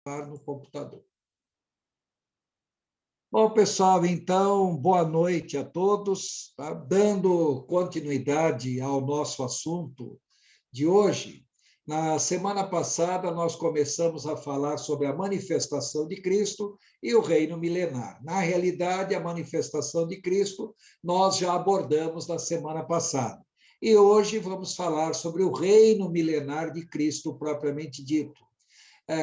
no computador. Bom, pessoal, então, boa noite a todos. Tá? Dando continuidade ao nosso assunto de hoje, na semana passada nós começamos a falar sobre a manifestação de Cristo e o reino milenar. Na realidade, a manifestação de Cristo nós já abordamos na semana passada. E hoje vamos falar sobre o reino milenar de Cristo propriamente dito.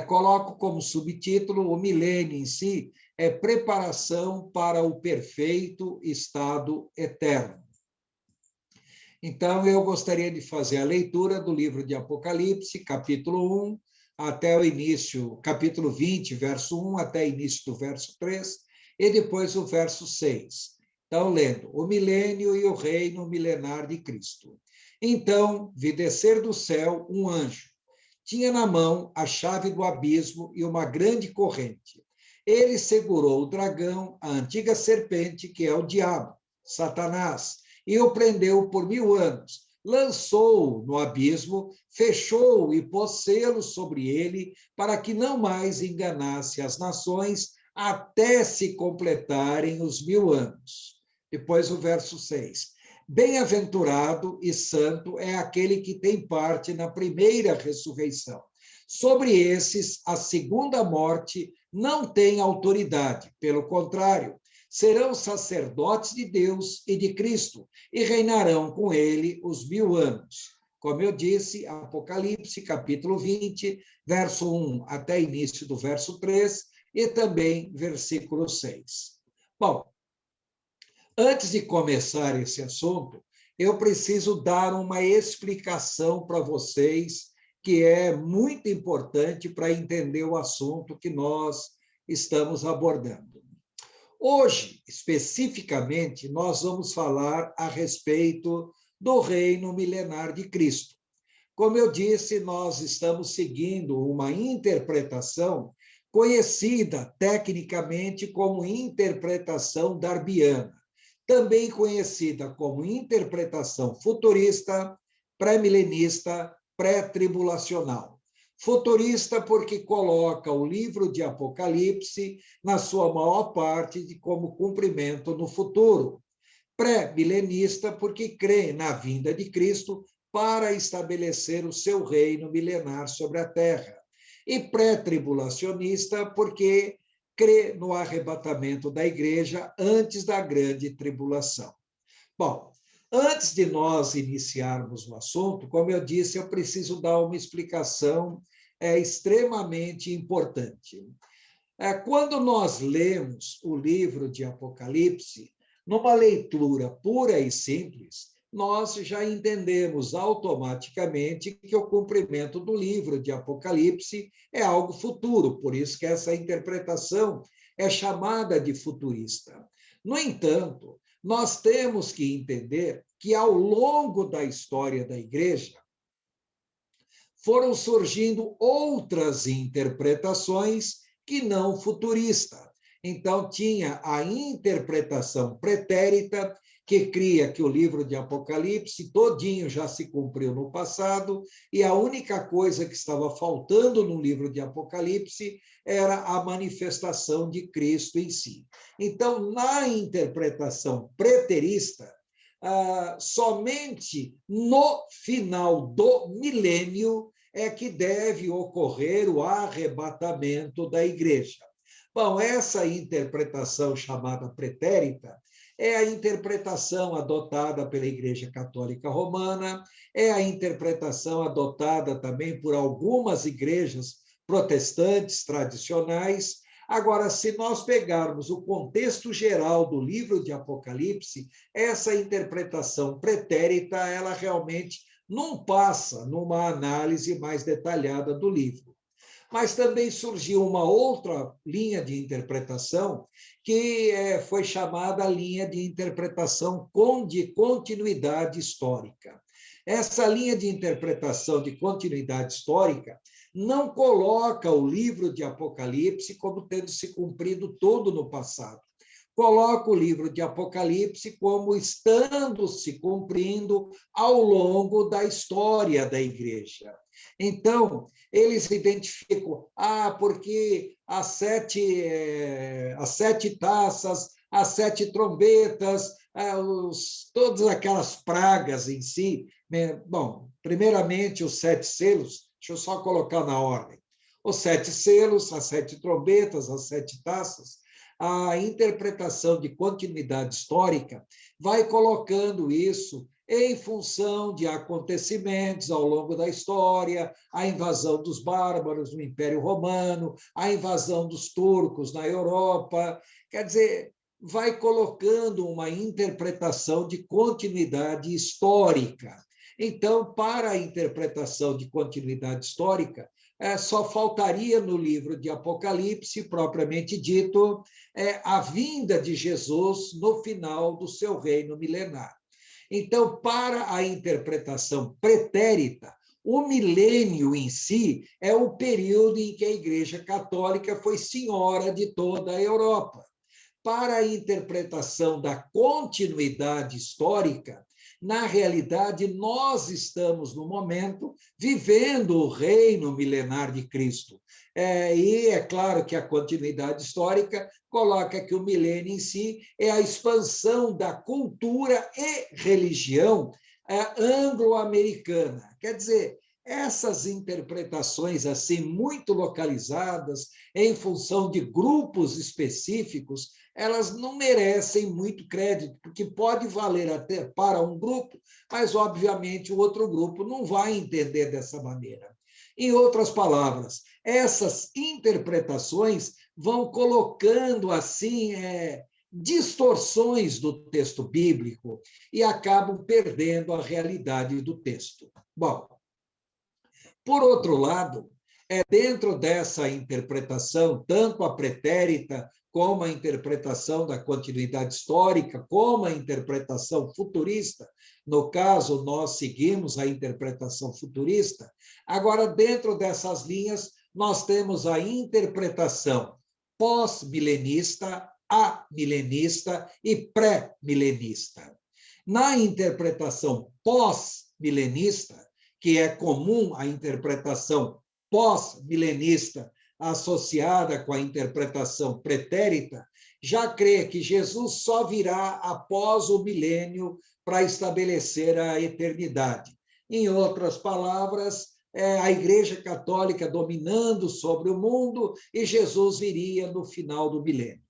Coloco como subtítulo: o milênio em si é preparação para o perfeito estado eterno. Então, eu gostaria de fazer a leitura do livro de Apocalipse, capítulo 1, até o início, capítulo 20, verso 1, até o início do verso 3, e depois o verso 6. Então, lendo: o milênio e o reino milenar de Cristo. Então, vi descer do céu um anjo. Tinha na mão a chave do abismo e uma grande corrente. Ele segurou o dragão, a antiga serpente, que é o diabo, Satanás, e o prendeu por 1000 anos. Lançou-o no abismo, fechou-o e pôs selo sobre ele, para que não mais enganasse as nações, até se completarem os 1000 anos. Depois o verso 6. Bem-aventurado e santo é aquele que tem parte na primeira ressurreição. Sobre esses, a segunda morte não tem autoridade, pelo contrário, serão sacerdotes de Deus e de Cristo, e reinarão com ele os 1000 anos. Como eu disse, Apocalipse, capítulo 20, verso 1 até início do verso 3, e também versículo 6. Bom, antes de começar esse assunto, eu preciso dar uma explicação para vocês, que é muito importante para entender o assunto que nós estamos abordando. Hoje, especificamente, nós vamos falar a respeito do reino milenar de Cristo. Como eu disse, nós estamos seguindo uma interpretação conhecida tecnicamente como interpretação darbiana, também conhecida como interpretação futurista, pré-milenista, pré-tribulacional. Futurista porque coloca o livro de Apocalipse, na sua maior parte, como cumprimento no futuro. Pré-milenista porque crê na vinda de Cristo para estabelecer o seu reino milenar sobre a terra. E pré-tribulacionista porque crê no arrebatamento da igreja antes da grande tribulação. Bom, antes de nós iniciarmos o assunto, como eu disse, eu preciso dar uma explicação extremamente importante. Quando nós lemos o livro de Apocalipse, numa leitura pura e simples, nós já entendemos automaticamente que o cumprimento do livro de Apocalipse é algo futuro, por isso que essa interpretação é chamada de futurista. No entanto, nós temos que entender que, ao longo da história da igreja, foram surgindo outras interpretações que não futurista. Então, tinha a interpretação pretérita, que cria que o livro de Apocalipse todinho já se cumpriu no passado, e a única coisa que estava faltando no livro de Apocalipse era a manifestação de Cristo em si. Então, na interpretação preterista, somente no final do milênio é que deve ocorrer o arrebatamento da igreja. Bom, essa interpretação chamada pretérita é a interpretação adotada pela Igreja Católica Romana, é a interpretação adotada também por algumas igrejas protestantes tradicionais. Agora, se nós pegarmos o contexto geral do livro de Apocalipse, essa interpretação pretérita, ela realmente não passa numa análise mais detalhada do livro. Mas também surgiu uma outra linha de interpretação, que foi chamada a linha de interpretação de continuidade histórica. Essa linha de interpretação de continuidade histórica não coloca o livro de Apocalipse como tendo se cumprido todo no passado. coloca o livro de Apocalipse como estando se cumprindo ao longo da história da igreja. Então, eles identificam, porque as sete taças, as sete trombetas, todas aquelas pragas em si, né? Bom, primeiramente, os sete selos, deixa eu só colocar na ordem. Os sete selos, as sete trombetas, as sete taças, a interpretação de continuidade histórica vai colocando isso em função de acontecimentos ao longo da história, a invasão dos bárbaros no Império Romano, a invasão dos turcos na Europa. Quer dizer, vai colocando uma interpretação de continuidade histórica. Então, para a interpretação de continuidade histórica, só faltaria no livro de Apocalipse, propriamente dito, a vinda de Jesus no final do seu reino milenar. Então, para a interpretação pretérita, o milênio em si é o período em que a Igreja Católica foi senhora de toda a Europa. Para a interpretação da continuidade histórica, na realidade, nós estamos, no momento, vivendo o reino milenar de Cristo. E é claro que a continuidade histórica coloca que o milênio em si é a expansão da cultura e religião anglo-americana. Quer dizer, essas interpretações assim muito localizadas em função de grupos específicos, elas não merecem muito crédito, porque pode valer até para um grupo, mas obviamente o outro grupo não vai entender dessa maneira. Em outras palavras, essas interpretações vão colocando assim distorções do texto bíblico e acabam perdendo a realidade do texto. Bom, por outro lado, dentro dessa interpretação, tanto a pretérita, como a interpretação da continuidade histórica, como a interpretação futurista, no caso, nós seguimos a interpretação futurista. Agora, dentro dessas linhas, nós temos a interpretação pós-milenista, amilenista e pré-milenista. Na interpretação pós-milenista, que é comum à interpretação pós-milenista associada com a interpretação pretérita, já crê que Jesus só virá após o milênio para estabelecer a eternidade. Em outras palavras, a Igreja Católica dominando sobre o mundo e Jesus viria no final do milênio.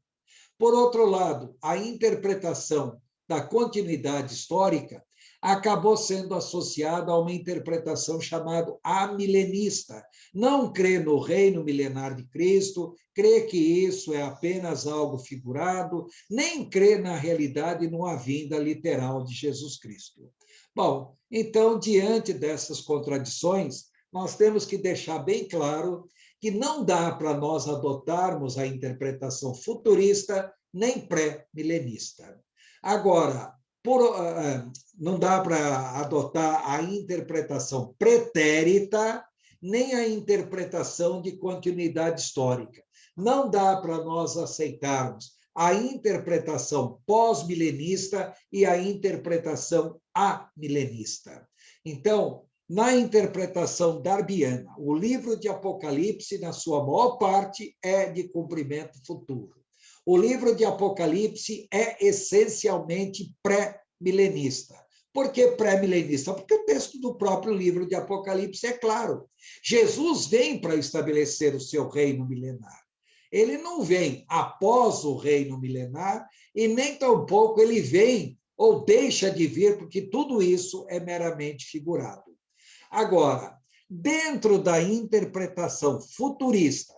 Por outro lado, a interpretação da continuidade histórica acabou sendo associado a uma interpretação chamada amilenista. Não crê no reino milenar de Cristo, crê que isso é apenas algo figurado, nem crê na realidade e numa vinda literal de Jesus Cristo. Bom, então, diante dessas contradições, nós temos que deixar bem claro que não dá para nós adotarmos a interpretação futurista nem pré-milenista. Agora, não dá para adotar a interpretação pretérita, nem a interpretação de continuidade histórica. Não dá para nós aceitarmos a interpretação pós-milenista e a interpretação amilenista. Então, na interpretação darbiana, o livro de Apocalipse, na sua maior parte, é de cumprimento futuro. O livro de Apocalipse é essencialmente pré-milenista. Por que pré-milenista? Porque o texto do próprio livro de Apocalipse é claro. Jesus vem para estabelecer o seu reino milenar. Ele não vem após o reino milenar e nem tampouco ele vem ou deixa de vir, porque tudo isso é meramente figurado. Agora, dentro da interpretação futurista,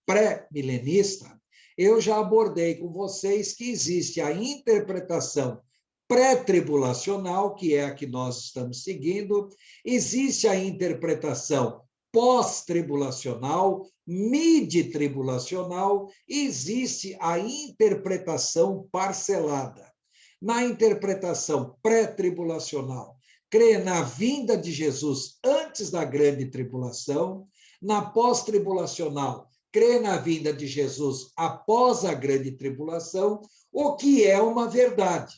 pré-milenista, eu já abordei com vocês que existe a interpretação pré-tribulacional, que é a que nós estamos seguindo, existe a interpretação pós-tribulacional, mid-tribulacional, existe a interpretação parcelada. Na interpretação pré-tribulacional, crê na vinda de Jesus antes da grande tribulação, na pós-tribulacional, crê na vinda de Jesus após a grande tribulação, o que é uma verdade.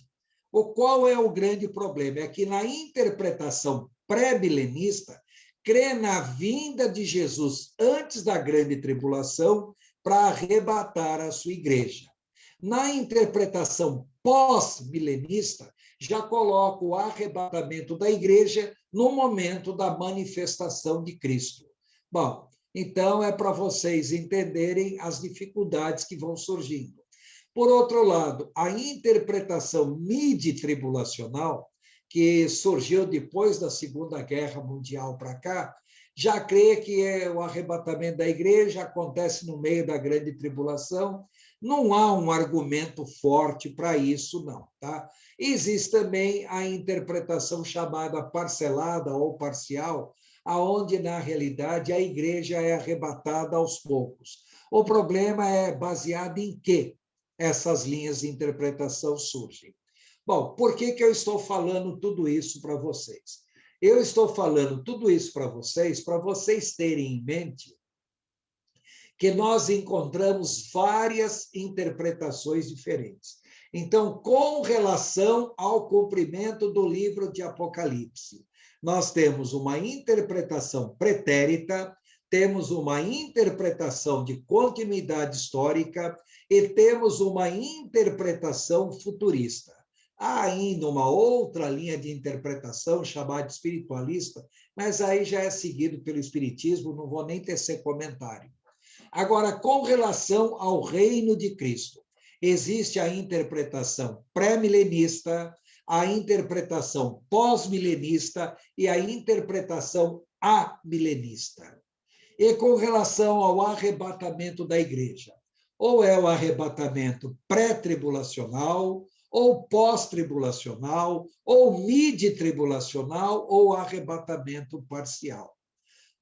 Qual é o grande problema? É que na interpretação pré-milenista, crê na vinda de Jesus antes da grande tribulação para arrebatar a sua igreja. Na interpretação pós-milenista, já coloca o arrebatamento da igreja no momento da manifestação de Cristo. Bom, então é para vocês entenderem as dificuldades que vão surgindo. Por outro lado, a interpretação midi-tribulacional, que surgiu depois da Segunda Guerra Mundial para cá, já crê que o arrebatamento da igreja acontece no meio da grande tribulação. Não há um argumento forte para isso, não. Tá? Existe também a interpretação chamada parcelada ou parcial, aonde, na realidade, a igreja é arrebatada aos poucos. O problema é baseado em quê? Essas linhas de interpretação surgem. Bom, por que eu estou falando tudo isso para vocês? Eu estou falando tudo isso para vocês terem em mente que nós encontramos várias interpretações diferentes. Então, com relação ao cumprimento do livro de Apocalipse, nós temos uma interpretação pretérita, temos uma interpretação de continuidade histórica e temos uma interpretação futurista. Há ainda uma outra linha de interpretação chamada espiritualista, mas aí já é seguido pelo espiritismo, não vou nem tecer comentário. Agora, com relação ao reino de Cristo, existe a interpretação pré-milenista, a interpretação pós-milenista e a interpretação amilenista. E com relação ao arrebatamento da igreja, ou é o arrebatamento pré-tribulacional, ou pós-tribulacional, ou midi-tribulacional, ou arrebatamento parcial.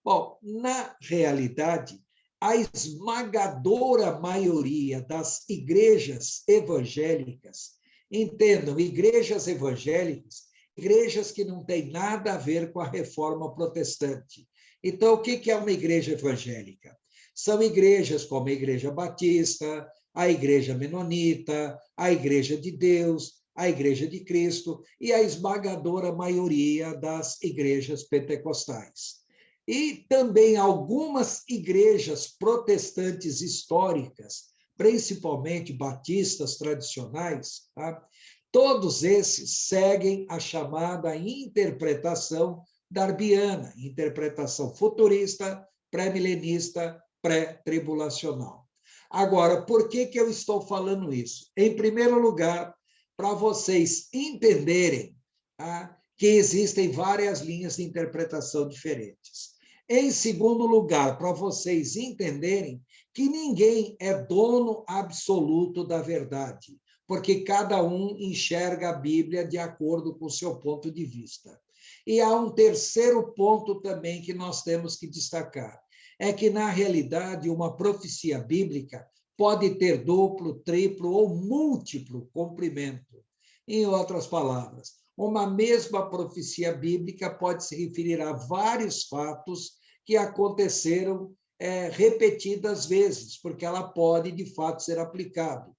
Bom, na realidade, a esmagadora maioria das igrejas evangélicas, entendam, igrejas evangélicas, igrejas que não têm nada a ver com a reforma protestante. Então, o que é uma igreja evangélica? São igrejas como a Igreja Batista, a Igreja Menonita, a Igreja de Deus, a Igreja de Cristo e a esmagadora maioria das igrejas pentecostais. E também algumas igrejas protestantes históricas, principalmente batistas tradicionais, tá? Todos esses seguem a chamada interpretação darbiana, interpretação futurista, pré-milenista, pré-tribulacional. Agora, por que eu estou falando isso? Em primeiro lugar, para vocês entenderem, tá, que existem várias linhas de interpretação diferentes. Em segundo lugar, para vocês entenderem que ninguém é dono absoluto da verdade, porque cada um enxerga a Bíblia de acordo com o seu ponto de vista. E há um terceiro ponto também que nós temos que destacar, é que, na realidade, uma profecia bíblica pode ter duplo, triplo ou múltiplo cumprimento. Em outras palavras, uma mesma profecia bíblica pode se referir a vários fatos que aconteceram repetidas vezes, porque ela pode, de fato, ser aplicada.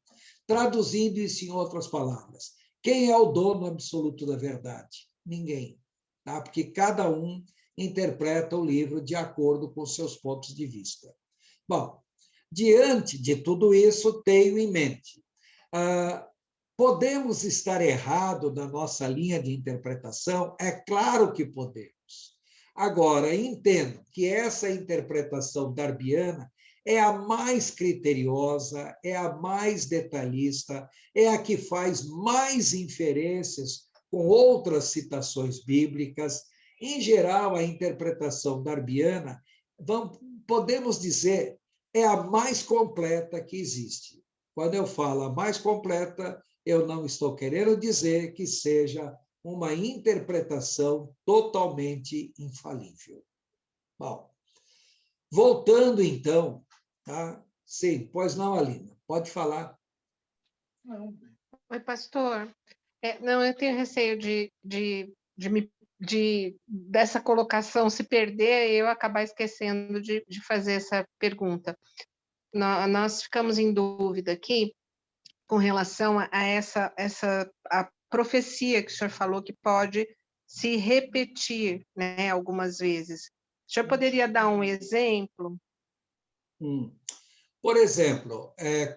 Traduzindo isso em outras palavras, quem é o dono absoluto da verdade? Ninguém, tá? Porque cada um interpreta o livro de acordo com seus pontos de vista. Bom, diante de tudo isso, tenho em mente, podemos estar errados na nossa linha de interpretação? É claro que podemos. Agora, entendo que essa interpretação darbiana é a mais criteriosa, é a mais detalhista, é a que faz mais inferências com outras citações bíblicas. Em geral, a interpretação darbiana, podemos dizer, é a mais completa que existe. Quando eu falo a mais completa, eu não estou querendo dizer que seja uma interpretação totalmente infalível. Bom, voltando então, tá? Sim, pois não, Alina, pode falar. Oi, pastor. Não, eu tenho receio dessa colocação se perder e eu acabar esquecendo de fazer essa pergunta. nós ficamos em dúvida aqui com relação a a profecia que o senhor falou que pode se repetir, né, algumas vezes. O senhor poderia dar um exemplo? Por exemplo,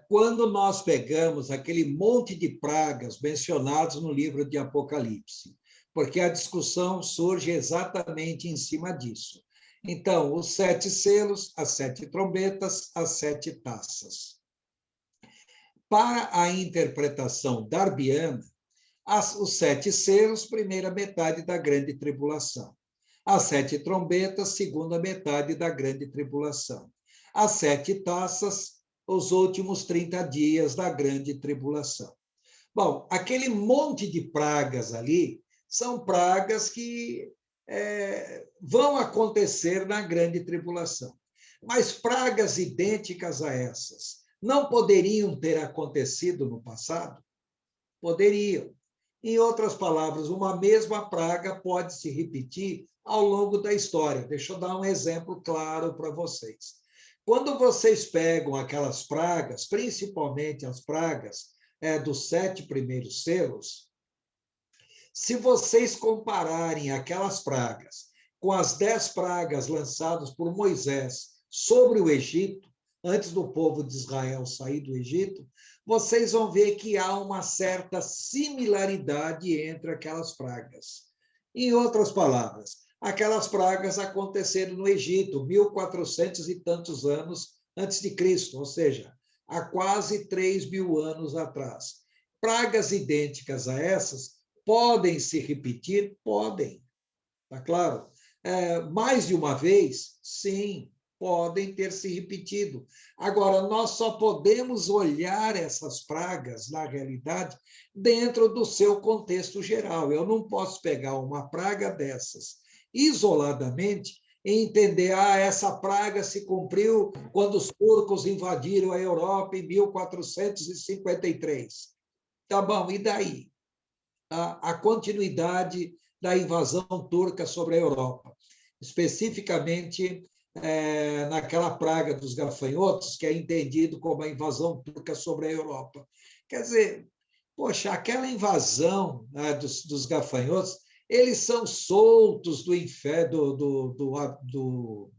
quando nós pegamos aquele monte de pragas mencionados no livro de Apocalipse, porque a discussão surge exatamente em cima disso. Então, os 7 selos, as 7 trombetas, as 7 taças. Para a interpretação darbiana, os 7 selos, primeira metade da grande tribulação. As 7 trombetas, segunda metade da grande tribulação. As 7 taças, os últimos 30 dias da grande tribulação. Bom, aquele monte de pragas ali são pragas que vão acontecer na grande tribulação. Mas pragas idênticas a essas não poderiam ter acontecido no passado? Poderiam. Em outras palavras, uma mesma praga pode se repetir ao longo da história. Deixa eu dar um exemplo claro para vocês. Quando vocês pegam aquelas pragas, principalmente as pragas dos 7 primeiros selos, se vocês compararem aquelas pragas com as 10 pragas lançadas por Moisés sobre o Egito, antes do povo de Israel sair do Egito, vocês vão ver que há uma certa similaridade entre aquelas pragas. Em outras palavras, aquelas pragas aconteceram no Egito, 1400 e tantos anos antes de Cristo, ou seja, há quase 3.000 anos atrás. Pragas idênticas a essas podem se repetir? Podem. Está claro? Mais de uma vez? Sim, podem ter se repetido. Agora, nós só podemos olhar essas pragas, na realidade, dentro do seu contexto geral. Eu não posso pegar uma praga dessas isoladamente e entender, essa praga se cumpriu quando os turcos invadiram a Europa em 1453. Tá bom, e daí? A continuidade da invasão turca sobre a Europa, especificamente naquela praga dos gafanhotos, que é entendido como a invasão turca sobre a Europa. Quer dizer, poxa, aquela invasão, né, dos gafanhotos, eles são soltos do inferno, do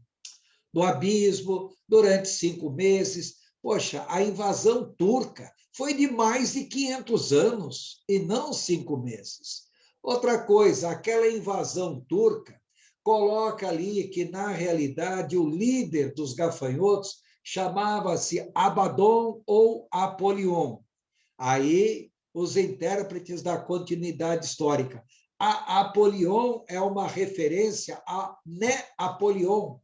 abismo durante 5 meses. Poxa, a invasão turca foi de mais de 500 anos e não 5 meses. Outra coisa, aquela invasão turca coloca ali que, na realidade, o líder dos gafanhotos chamava-se Abaddon ou Apolion. Aí, os intérpretes da continuidade histórica. A Apolion é uma referência a Apolion.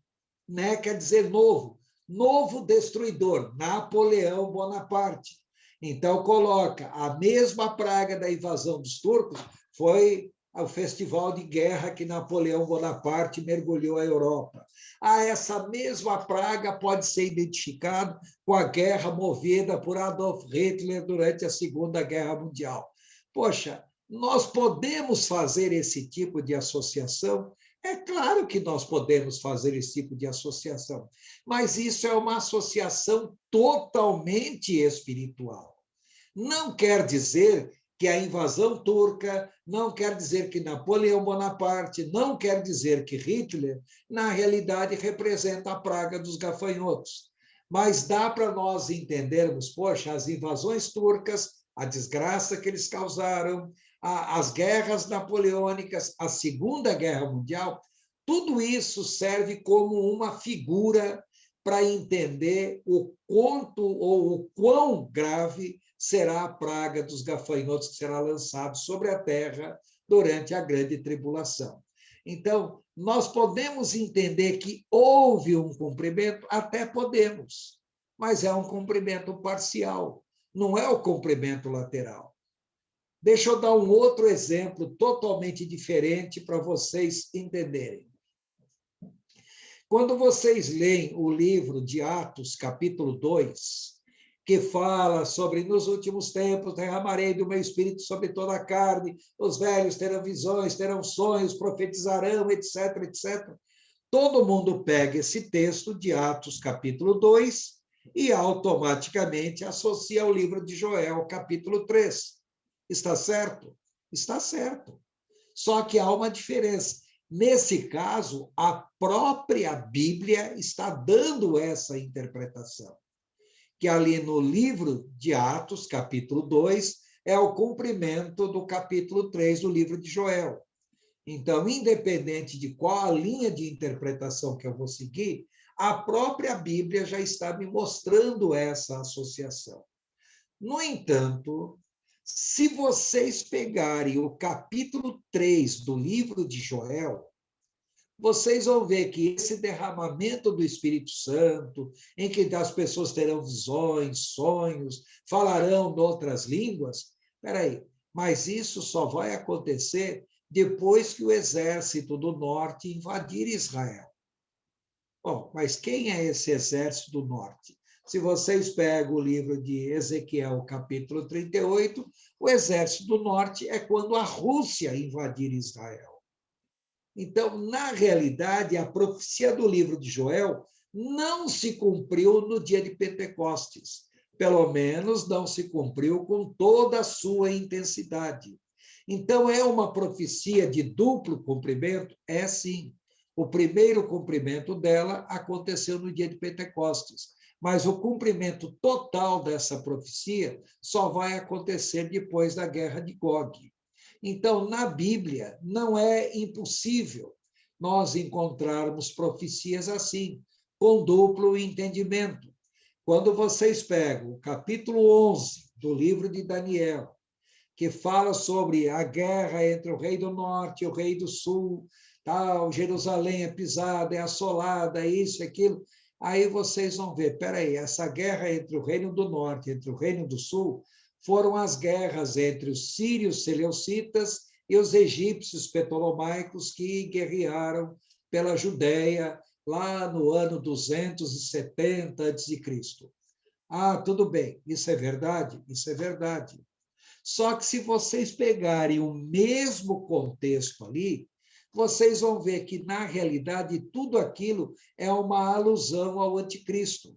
Né, quer dizer novo. Novo destruidor, Napoleão Bonaparte. Então, coloca a mesma praga da invasão dos turcos, foi o festival de guerra que Napoleão Bonaparte mergulhou a Europa. Essa mesma praga pode ser identificada com a guerra movida por Adolf Hitler durante a Segunda Guerra Mundial. Poxa, nós podemos fazer esse tipo de associação? É claro que nós podemos fazer esse tipo de associação, mas isso é uma associação totalmente espiritual. Não quer dizer que a invasão turca, não quer dizer que Napoleão Bonaparte, não quer dizer que Hitler, na realidade, representa a praga dos gafanhotos. Mas dá para nós entendermos, poxa, as invasões turcas, a desgraça que eles causaram, as guerras napoleônicas, a Segunda Guerra Mundial, tudo isso serve como uma figura para entender o quanto ou o quão grave será a praga dos gafanhotos que será lançado sobre a terra durante a grande tribulação. Então, nós podemos entender que houve um cumprimento? Até podemos, mas é um cumprimento parcial, não é o cumprimento lateral. Deixa eu dar um outro exemplo totalmente diferente para vocês entenderem. Quando vocês leem o livro de Atos, capítulo 2, que fala sobre, nos últimos tempos, derramarei do meu espírito sobre toda a carne, os velhos terão visões, terão sonhos, profetizarão, etc., etc. Todo mundo pega esse texto de Atos, capítulo 2, e automaticamente associa ao livro de Joel, capítulo 3. Está certo? Está certo. Só que há uma diferença. Nesse caso, a própria Bíblia está dando essa interpretação, que ali no livro de Atos, capítulo 2, é o cumprimento do capítulo 3 do livro de Joel. Então, independente de qual a linha de interpretação que eu vou seguir, a própria Bíblia já está me mostrando essa associação. No entanto, se vocês pegarem o capítulo 3 do livro de Joel, vocês vão ver que esse derramamento do Espírito Santo, em que as pessoas terão visões, sonhos, falarão de outras línguas, espera, mas isso só vai acontecer depois que o exército do norte invadir Israel. Bom, mas quem é esse exército do norte? Se vocês pegam o livro de Ezequiel, capítulo 38, o exército do norte é quando a Rússia invadir Israel. Então, na realidade, a profecia do livro de Joel não se cumpriu no dia de Pentecostes. Pelo menos não se cumpriu com toda a sua intensidade. Então, é uma profecia de duplo cumprimento? É sim. O primeiro cumprimento dela aconteceu no dia de Pentecostes, mas o cumprimento total dessa profecia só vai acontecer depois da guerra de Gog. Então, na Bíblia, não é impossível nós encontrarmos profecias assim, com duplo entendimento. Quando vocês pegam o capítulo 11 do livro de Daniel, que fala sobre a guerra entre o rei do norte e o rei do sul, tal, Jerusalém é pisada, é assolada, é isso, é aquilo. Aí vocês vão ver, peraí, essa guerra entre o reino do norte e entre o reino do sul foram as guerras entre os sírios seleucitas e os egípcios ptolomaicos que guerrearam pela Judéia lá no ano 270 a.C. Ah, tudo bem, isso é verdade? Isso é verdade. Só que se vocês pegarem o mesmo contexto ali, vocês vão ver que, na realidade, tudo aquilo é uma alusão ao anticristo.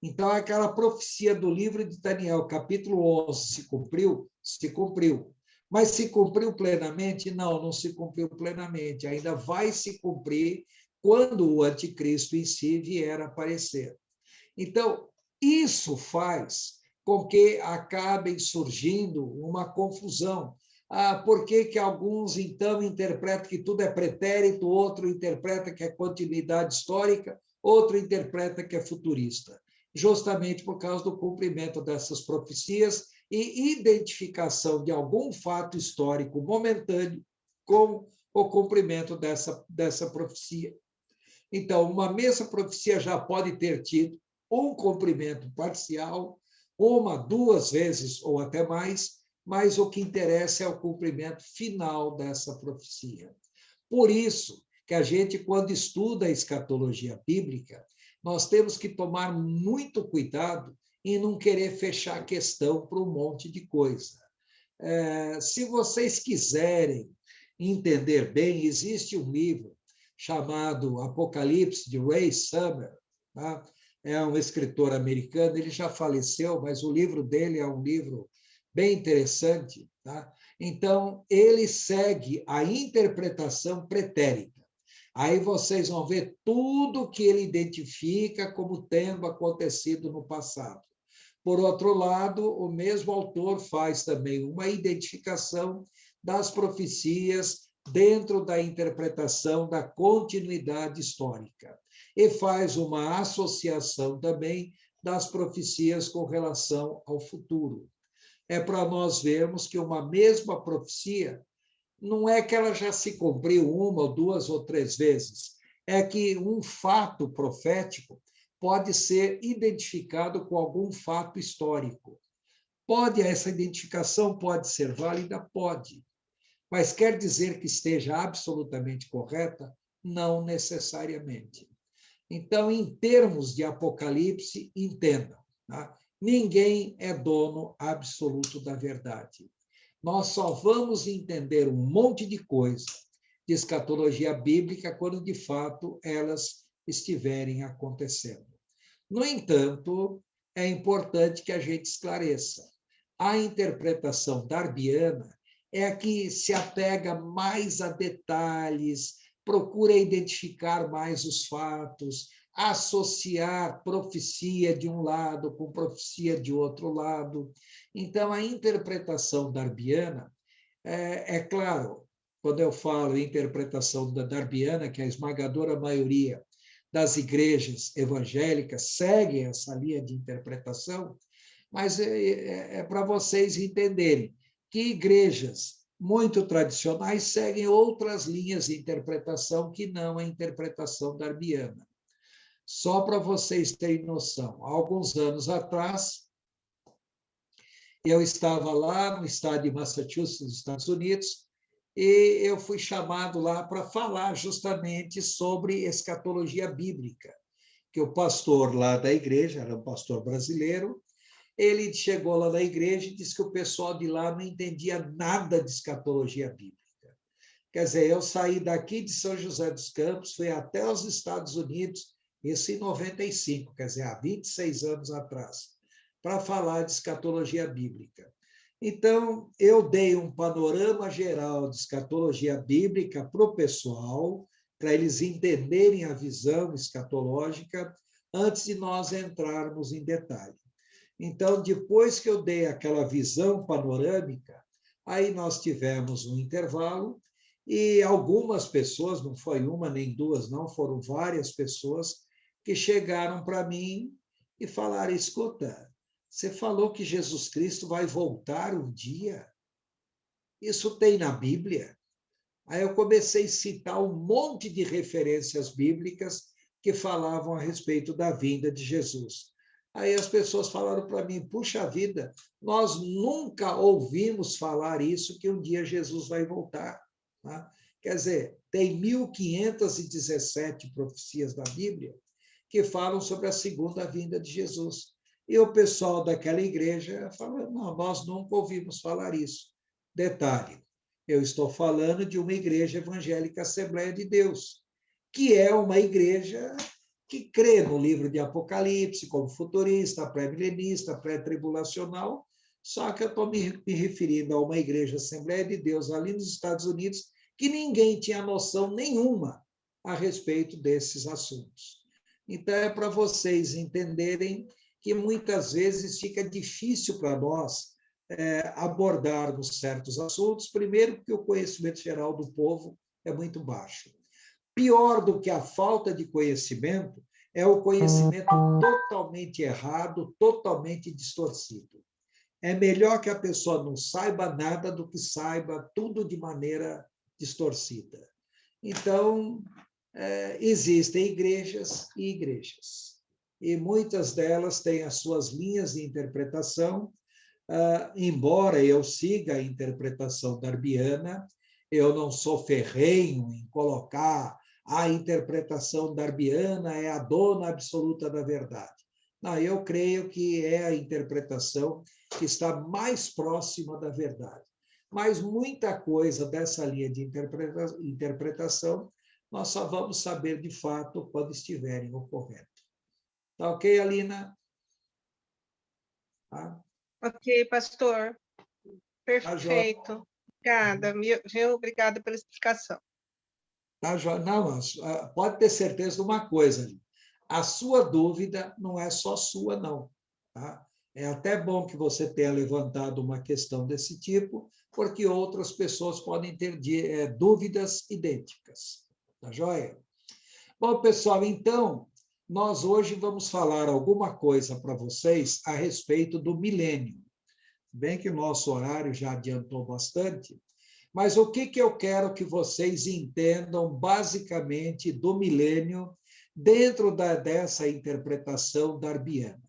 Então, aquela profecia do livro de Daniel, capítulo 11, se cumpriu? Se cumpriu. Mas se cumpriu plenamente? Não, não se cumpriu plenamente. Ainda vai se cumprir quando o anticristo em si vier a aparecer. Então, isso faz com que acabem surgindo uma confusão. Por que alguns, então, interpretam que tudo é pretérito, outro interpreta que é continuidade histórica, outro interpreta que é futurista? Justamente por causa do cumprimento dessas profecias e identificação de algum fato histórico momentâneo com o cumprimento dessa profecia. Então, uma mesma profecia já pode ter tido um cumprimento parcial, uma, duas vezes ou até mais, mas o que interessa é o cumprimento final dessa profecia. Por isso que a gente, quando estuda a escatologia bíblica, nós temos que tomar muito cuidado em não querer fechar a questão para um monte de coisa. Se vocês quiserem entender bem, existe um livro chamado Apocalipse, de Ray Summer, tá? É um escritor americano, ele já faleceu, mas o livro dele é um livro bem interessante. Tá? Então, ele segue a interpretação pretérita. Aí vocês vão ver tudo que ele identifica como tendo acontecido no passado. Por outro lado, o mesmo autor faz também uma identificação das profecias dentro da interpretação da continuidade histórica e faz uma associação também das profecias com relação ao futuro. É para nós vermos que uma mesma profecia não é que ela já se cumpriu uma ou duas ou três vezes, é que um fato profético pode ser identificado com algum fato histórico. Essa identificação pode ser válida? Pode. Mas quer dizer que esteja absolutamente correta? Não necessariamente. Então, em termos de Apocalipse, entendam, tá? Ninguém é dono absoluto da verdade. Nós só vamos entender um monte de coisa de escatologia bíblica quando, de fato, elas estiverem acontecendo. No entanto, é importante que a gente esclareça. A interpretação darbiana é a que se apega mais a detalhes, procura identificar mais os fatos, associar profecia de um lado com profecia de outro lado. Então, a interpretação darbiana, é claro, quando eu falo interpretação darbiana, que a esmagadora maioria das igrejas evangélicas seguem essa linha de interpretação, mas é para vocês entenderem que igrejas muito tradicionais seguem outras linhas de interpretação que não a interpretação darbiana. Só para vocês terem noção, há alguns anos atrás, eu estava lá no estado de Massachusetts, nos Estados Unidos, e eu fui chamado lá para falar justamente sobre escatologia bíblica, que o pastor lá da igreja, era um pastor brasileiro, ele chegou lá na igreja e disse que o pessoal de lá não entendia nada de escatologia bíblica. Quer dizer, eu saí daqui de São José dos Campos, fui até os Estados Unidos, isso em 95, quer dizer, há 26 anos atrás, para falar de escatologia bíblica. Então, eu dei um panorama geral de escatologia bíblica para o pessoal, para eles entenderem a visão escatológica, antes de nós entrarmos em detalhe. Então, depois que eu dei aquela visão panorâmica, aí nós tivemos um intervalo e algumas pessoas, não foi uma nem duas, não, foram várias pessoas que chegaram para mim e falaram: escuta, você falou que Jesus Cristo vai voltar um dia? Isso tem na Bíblia? Aí eu comecei a citar um monte de referências bíblicas que falavam a respeito da vinda de Jesus. Aí as pessoas falaram para mim: puxa vida, nós nunca ouvimos falar isso, que um dia Jesus vai voltar. Tá? Quer dizer, tem 1517 profecias da Bíblia que falam sobre a segunda vinda de Jesus. E o pessoal daquela igreja falou: não, nós nunca ouvimos falar isso. Detalhe, eu estou falando de uma igreja evangélica Assembleia de Deus, que é uma igreja que crê no livro de Apocalipse como futurista, pré-milenista, pré-tribulacional, só que eu estou me referindo a uma igreja Assembleia de Deus ali nos Estados Unidos que ninguém tinha noção nenhuma a respeito desses assuntos. Então, é para vocês entenderem que muitas vezes fica difícil para nós abordarmos certos assuntos, primeiro porque o conhecimento geral do povo é muito baixo. Pior do que a falta de conhecimento é o conhecimento totalmente errado, totalmente distorcido. É melhor que a pessoa não saiba nada do que saiba tudo de maneira distorcida. Então, existem igrejas e igrejas, e muitas delas têm as suas linhas de interpretação. Embora eu siga a interpretação darbiana, eu não sou ferrenho em colocar a interpretação darbiana é a dona absoluta da verdade. Não, eu creio que é a interpretação que está mais próxima da verdade. Mas muita coisa dessa linha de interpretação nós só vamos saber de fato quando estiverem ocorrendo. Tá ok, Alina? Tá? Ok, pastor. Perfeito. Obrigada, viu? Obrigada pela explicação. Tá, não, pode ter certeza de uma coisa, a sua dúvida não é só sua, não. Tá? É até bom que você tenha levantado uma questão desse tipo, porque outras pessoas podem ter dúvidas idênticas. Tá joia? Bom, pessoal, então, nós hoje vamos falar alguma coisa para vocês a respeito do milênio. Bem que o nosso horário já adiantou bastante, mas o que eu quero que vocês entendam basicamente do milênio dentro dessa interpretação darbiana.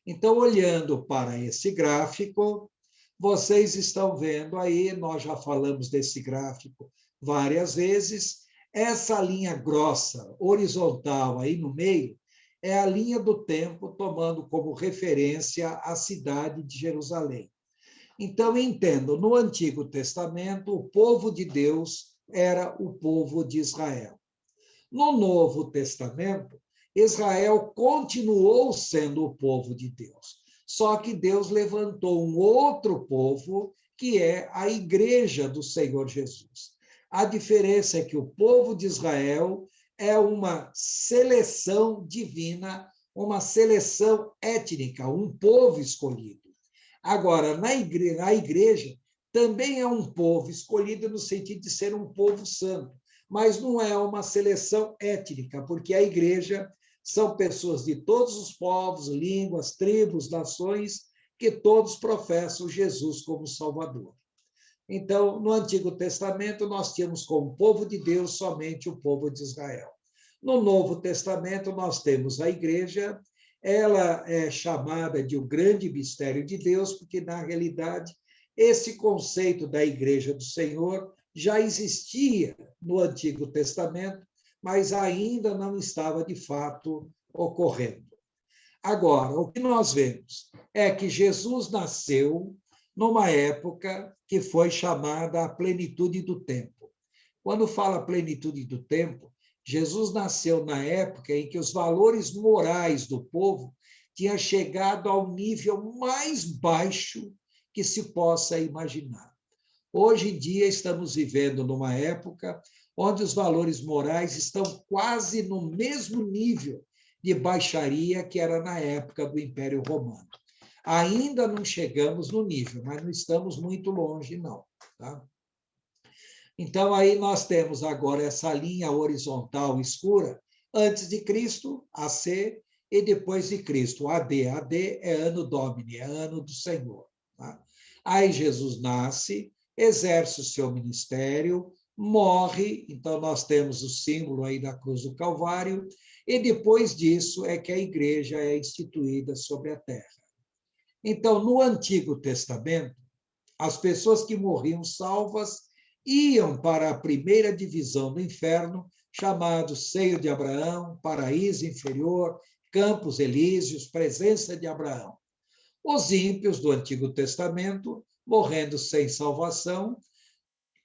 Então, olhando para esse gráfico, vocês estão vendo aí, nós já falamos desse gráfico várias vezes, essa linha grossa, horizontal aí no meio, é a linha do tempo, tomando como referência a cidade de Jerusalém. Então, entendo, no Antigo Testamento, o povo de Deus era o povo de Israel. No Novo Testamento, Israel continuou sendo o povo de Deus. Só que Deus levantou um outro povo, que é a igreja do Senhor Jesus. A diferença é que o povo de Israel é uma seleção divina, uma seleção étnica, um povo escolhido. Agora, a igreja também é um povo escolhido no sentido de ser um povo santo, mas não é uma seleção étnica, porque a igreja são pessoas de todos os povos, línguas, tribos, nações, que todos professam Jesus como Salvador. Então, no Antigo Testamento, nós tínhamos como povo de Deus somente o povo de Israel. No Novo Testamento, nós temos a igreja, ela é chamada de o grande mistério de Deus, porque, na realidade, esse conceito da igreja do Senhor já existia no Antigo Testamento, mas ainda não estava, de fato, ocorrendo. Agora, o que nós vemos é que Jesus nasceu numa época que foi chamada a plenitude do tempo. Quando fala plenitude do tempo, Jesus nasceu na época em que os valores morais do povo tinham chegado ao nível mais baixo que se possa imaginar. Hoje em dia, estamos vivendo numa época onde os valores morais estão quase no mesmo nível de baixaria que era na época do Império Romano. Ainda não chegamos no nível, mas não estamos muito longe, não. Tá? Então, aí nós temos agora essa linha horizontal escura, antes de Cristo, AC, e depois de Cristo, AD. AD é ano Domini, é ano do Senhor. Tá? Aí Jesus nasce, exerce o seu ministério, morre, então nós temos o símbolo aí da cruz do Calvário, e depois disso é que a igreja é instituída sobre a terra. Então, no Antigo Testamento, as pessoas que morriam salvas iam para a primeira divisão do inferno, chamado Seio de Abraão, Paraíso Inferior, Campos Elíseos, Presença de Abraão. Os ímpios do Antigo Testamento, morrendo sem salvação,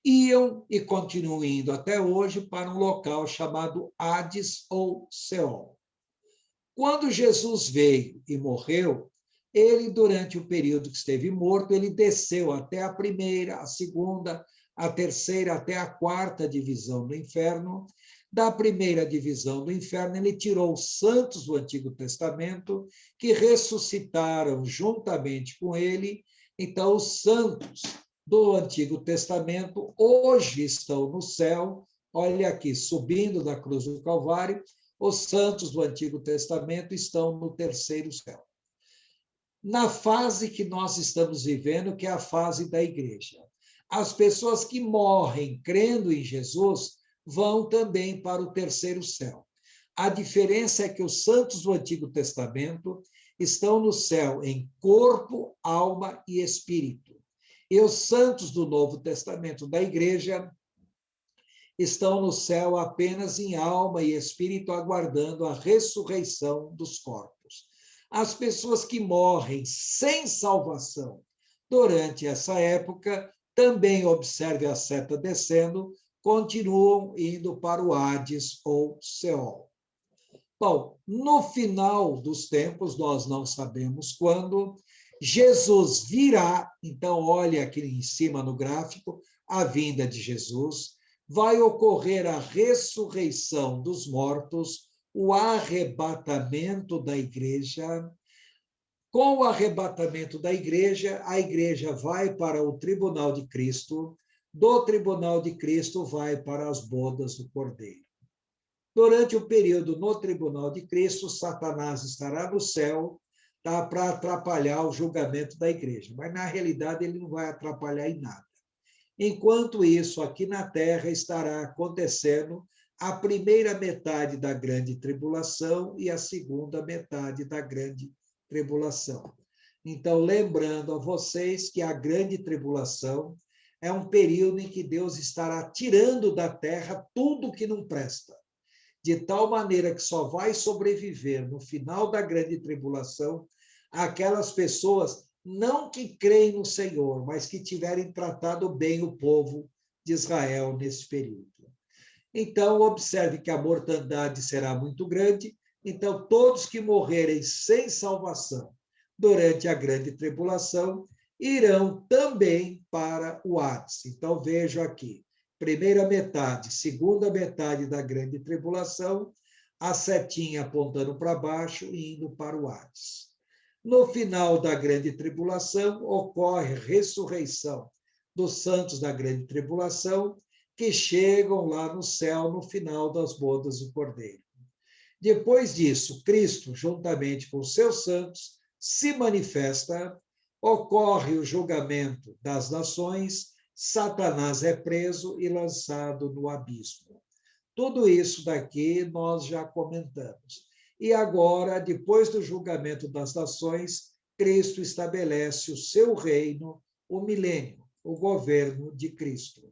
iam e continuam indo até hoje para um local chamado Hades ou Seol. Quando Jesus veio e morreu, ele, durante o período que esteve morto, ele desceu até a primeira, a segunda, a terceira, até a quarta divisão do inferno. Da primeira divisão do inferno, ele tirou os santos do Antigo Testamento, que ressuscitaram juntamente com ele. Então, os santos do Antigo Testamento hoje estão no céu, olha aqui, subindo da cruz do Calvário, os santos do Antigo Testamento estão no terceiro céu. Na fase que nós estamos vivendo, que é a fase da igreja. As pessoas que morrem crendo em Jesus vão também para o terceiro céu. A diferença é que os santos do Antigo Testamento estão no céu em corpo, alma e espírito. E os santos do Novo Testamento da igreja estão no céu apenas em alma e espírito, aguardando a ressurreição dos corpos. As pessoas que morrem sem salvação durante essa época, também observe a seta descendo, continuam indo para o Hades ou Seol. Bom, no final dos tempos, nós não sabemos quando, Jesus virá, então olha aqui em cima no gráfico, a vinda de Jesus, vai ocorrer a ressurreição dos mortos, o arrebatamento da igreja. Com o arrebatamento da igreja, a igreja vai para o tribunal de Cristo, do tribunal de Cristo vai para as bodas do Cordeiro. Durante o período no tribunal de Cristo, Satanás estará no céu, tá, para atrapalhar o julgamento da igreja, mas na realidade ele não vai atrapalhar em nada. Enquanto isso, aqui na Terra estará acontecendo a primeira metade da grande tribulação e a segunda metade da grande tribulação. Então, lembrando a vocês que a grande tribulação é um período em que Deus estará tirando da Terra tudo que não presta, de tal maneira que só vai sobreviver no final da grande tribulação aquelas pessoas não que creem no Senhor, mas que tiverem tratado bem o povo de Israel nesse período. Então, observe que a mortandade será muito grande, Então, todos que morrerem sem salvação durante a grande tribulação irão também para o Hades. Então, vejo aqui, primeira metade, segunda metade da grande tribulação, a setinha apontando para baixo e indo para o Hades. No final da grande tribulação, ocorre a ressurreição dos santos da grande tribulação, que chegam lá no céu no final das bodas do Cordeiro. Depois disso, Cristo, juntamente com seus santos, se manifesta, ocorre o julgamento das nações, Satanás é preso e lançado no abismo. Tudo isso daqui nós já comentamos. E agora, depois do julgamento das nações, Cristo estabelece o seu reino, o milênio, o governo de Cristo.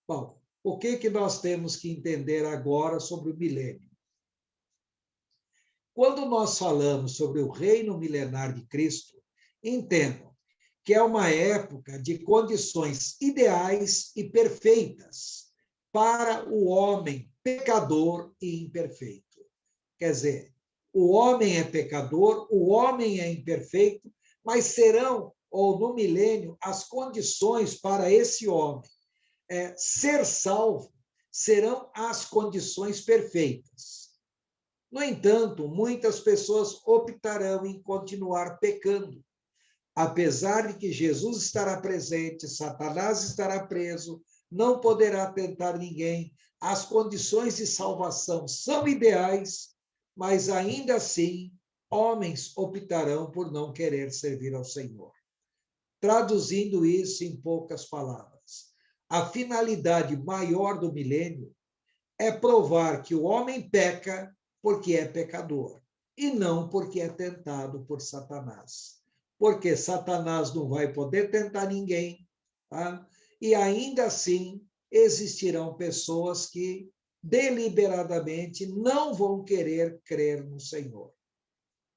Bom, o que nós temos que entender agora sobre o milênio? Quando nós falamos sobre o reino milenar de Cristo, entendam que é uma época de condições ideais e perfeitas para o homem pecador e imperfeito. Quer dizer, o homem é pecador, o homem é imperfeito, mas serão, ou no milênio, as condições para esse homem ser salvo serão as condições perfeitas. No entanto, muitas pessoas optarão em continuar pecando. Apesar de que Jesus estará presente, Satanás estará preso, não poderá tentar ninguém, as condições de salvação são ideais, mas ainda assim, homens optarão por não querer servir ao Senhor. Traduzindo isso em poucas palavras, a finalidade maior do milênio é provar que o homem peca porque é pecador, e não porque é tentado por Satanás. Porque Satanás não vai poder tentar ninguém, tá? E ainda assim existirão pessoas que deliberadamente não vão querer crer no Senhor.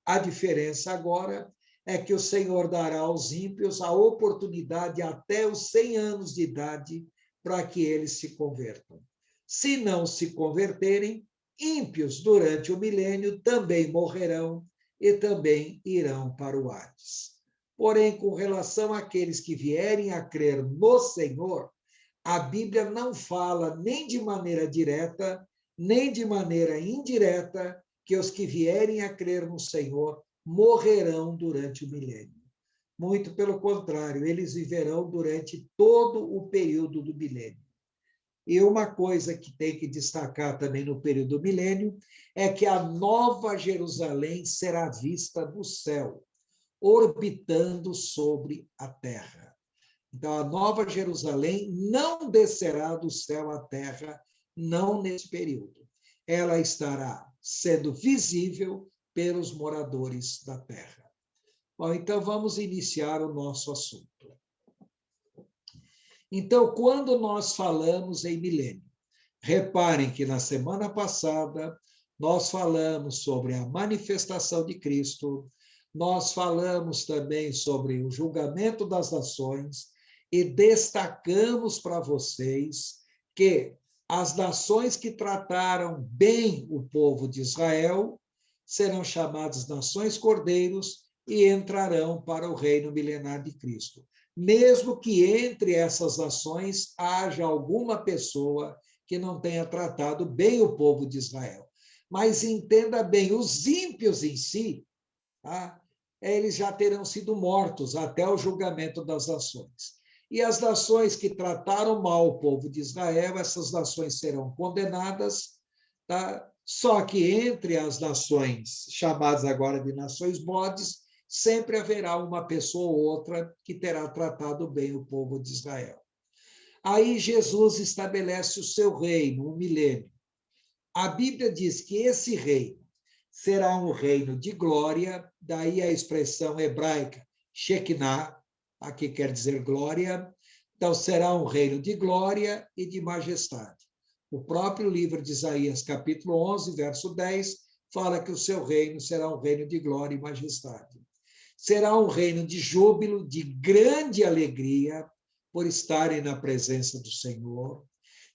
A diferença agora é que o Senhor dará aos ímpios a oportunidade até os 100 anos de idade para que eles se convertam. Se não se converterem, ímpios durante o milênio também morrerão e também irão para o Hades. Porém, com relação àqueles que vierem a crer no Senhor, a Bíblia não fala nem de maneira direta, nem de maneira indireta, que os que vierem a crer no Senhor morrerão durante o milênio. Muito pelo contrário, eles viverão durante todo o período do milênio. E uma coisa que tem que destacar também no período do milênio é que a Nova Jerusalém será vista no céu, orbitando sobre a terra. Então, a Nova Jerusalém não descerá do céu à terra, não nesse período. Ela estará sendo visível pelos moradores da terra. Bom, então vamos iniciar o nosso assunto. Então, quando nós falamos em milênio, reparem que na semana passada nós falamos sobre a manifestação de Cristo, nós falamos também sobre o julgamento das nações e destacamos para vocês que as nações que trataram bem o povo de Israel serão chamadas nações cordeiros e entrarão para o reino milenar de Cristo. Mesmo que entre essas nações haja alguma pessoa que não tenha tratado bem o povo de Israel. Mas entenda bem, os ímpios em si, tá? Eles já terão sido mortos até o julgamento das nações. E as nações que trataram mal o povo de Israel, essas nações serão condenadas, tá? Só que entre as nações, chamadas agora de nações bodes, sempre haverá uma pessoa ou outra que terá tratado bem o povo de Israel. Aí Jesus estabelece o seu reino, o milênio. A Bíblia diz que esse reino será um reino de glória, daí a expressão hebraica Shekinah, aqui quer dizer glória. Então, será um reino de glória e de majestade. O próprio livro de Isaías, capítulo 11, verso 10, fala que o seu reino será um reino de glória e majestade. Será um reino de júbilo, de grande alegria por estarem na presença do Senhor.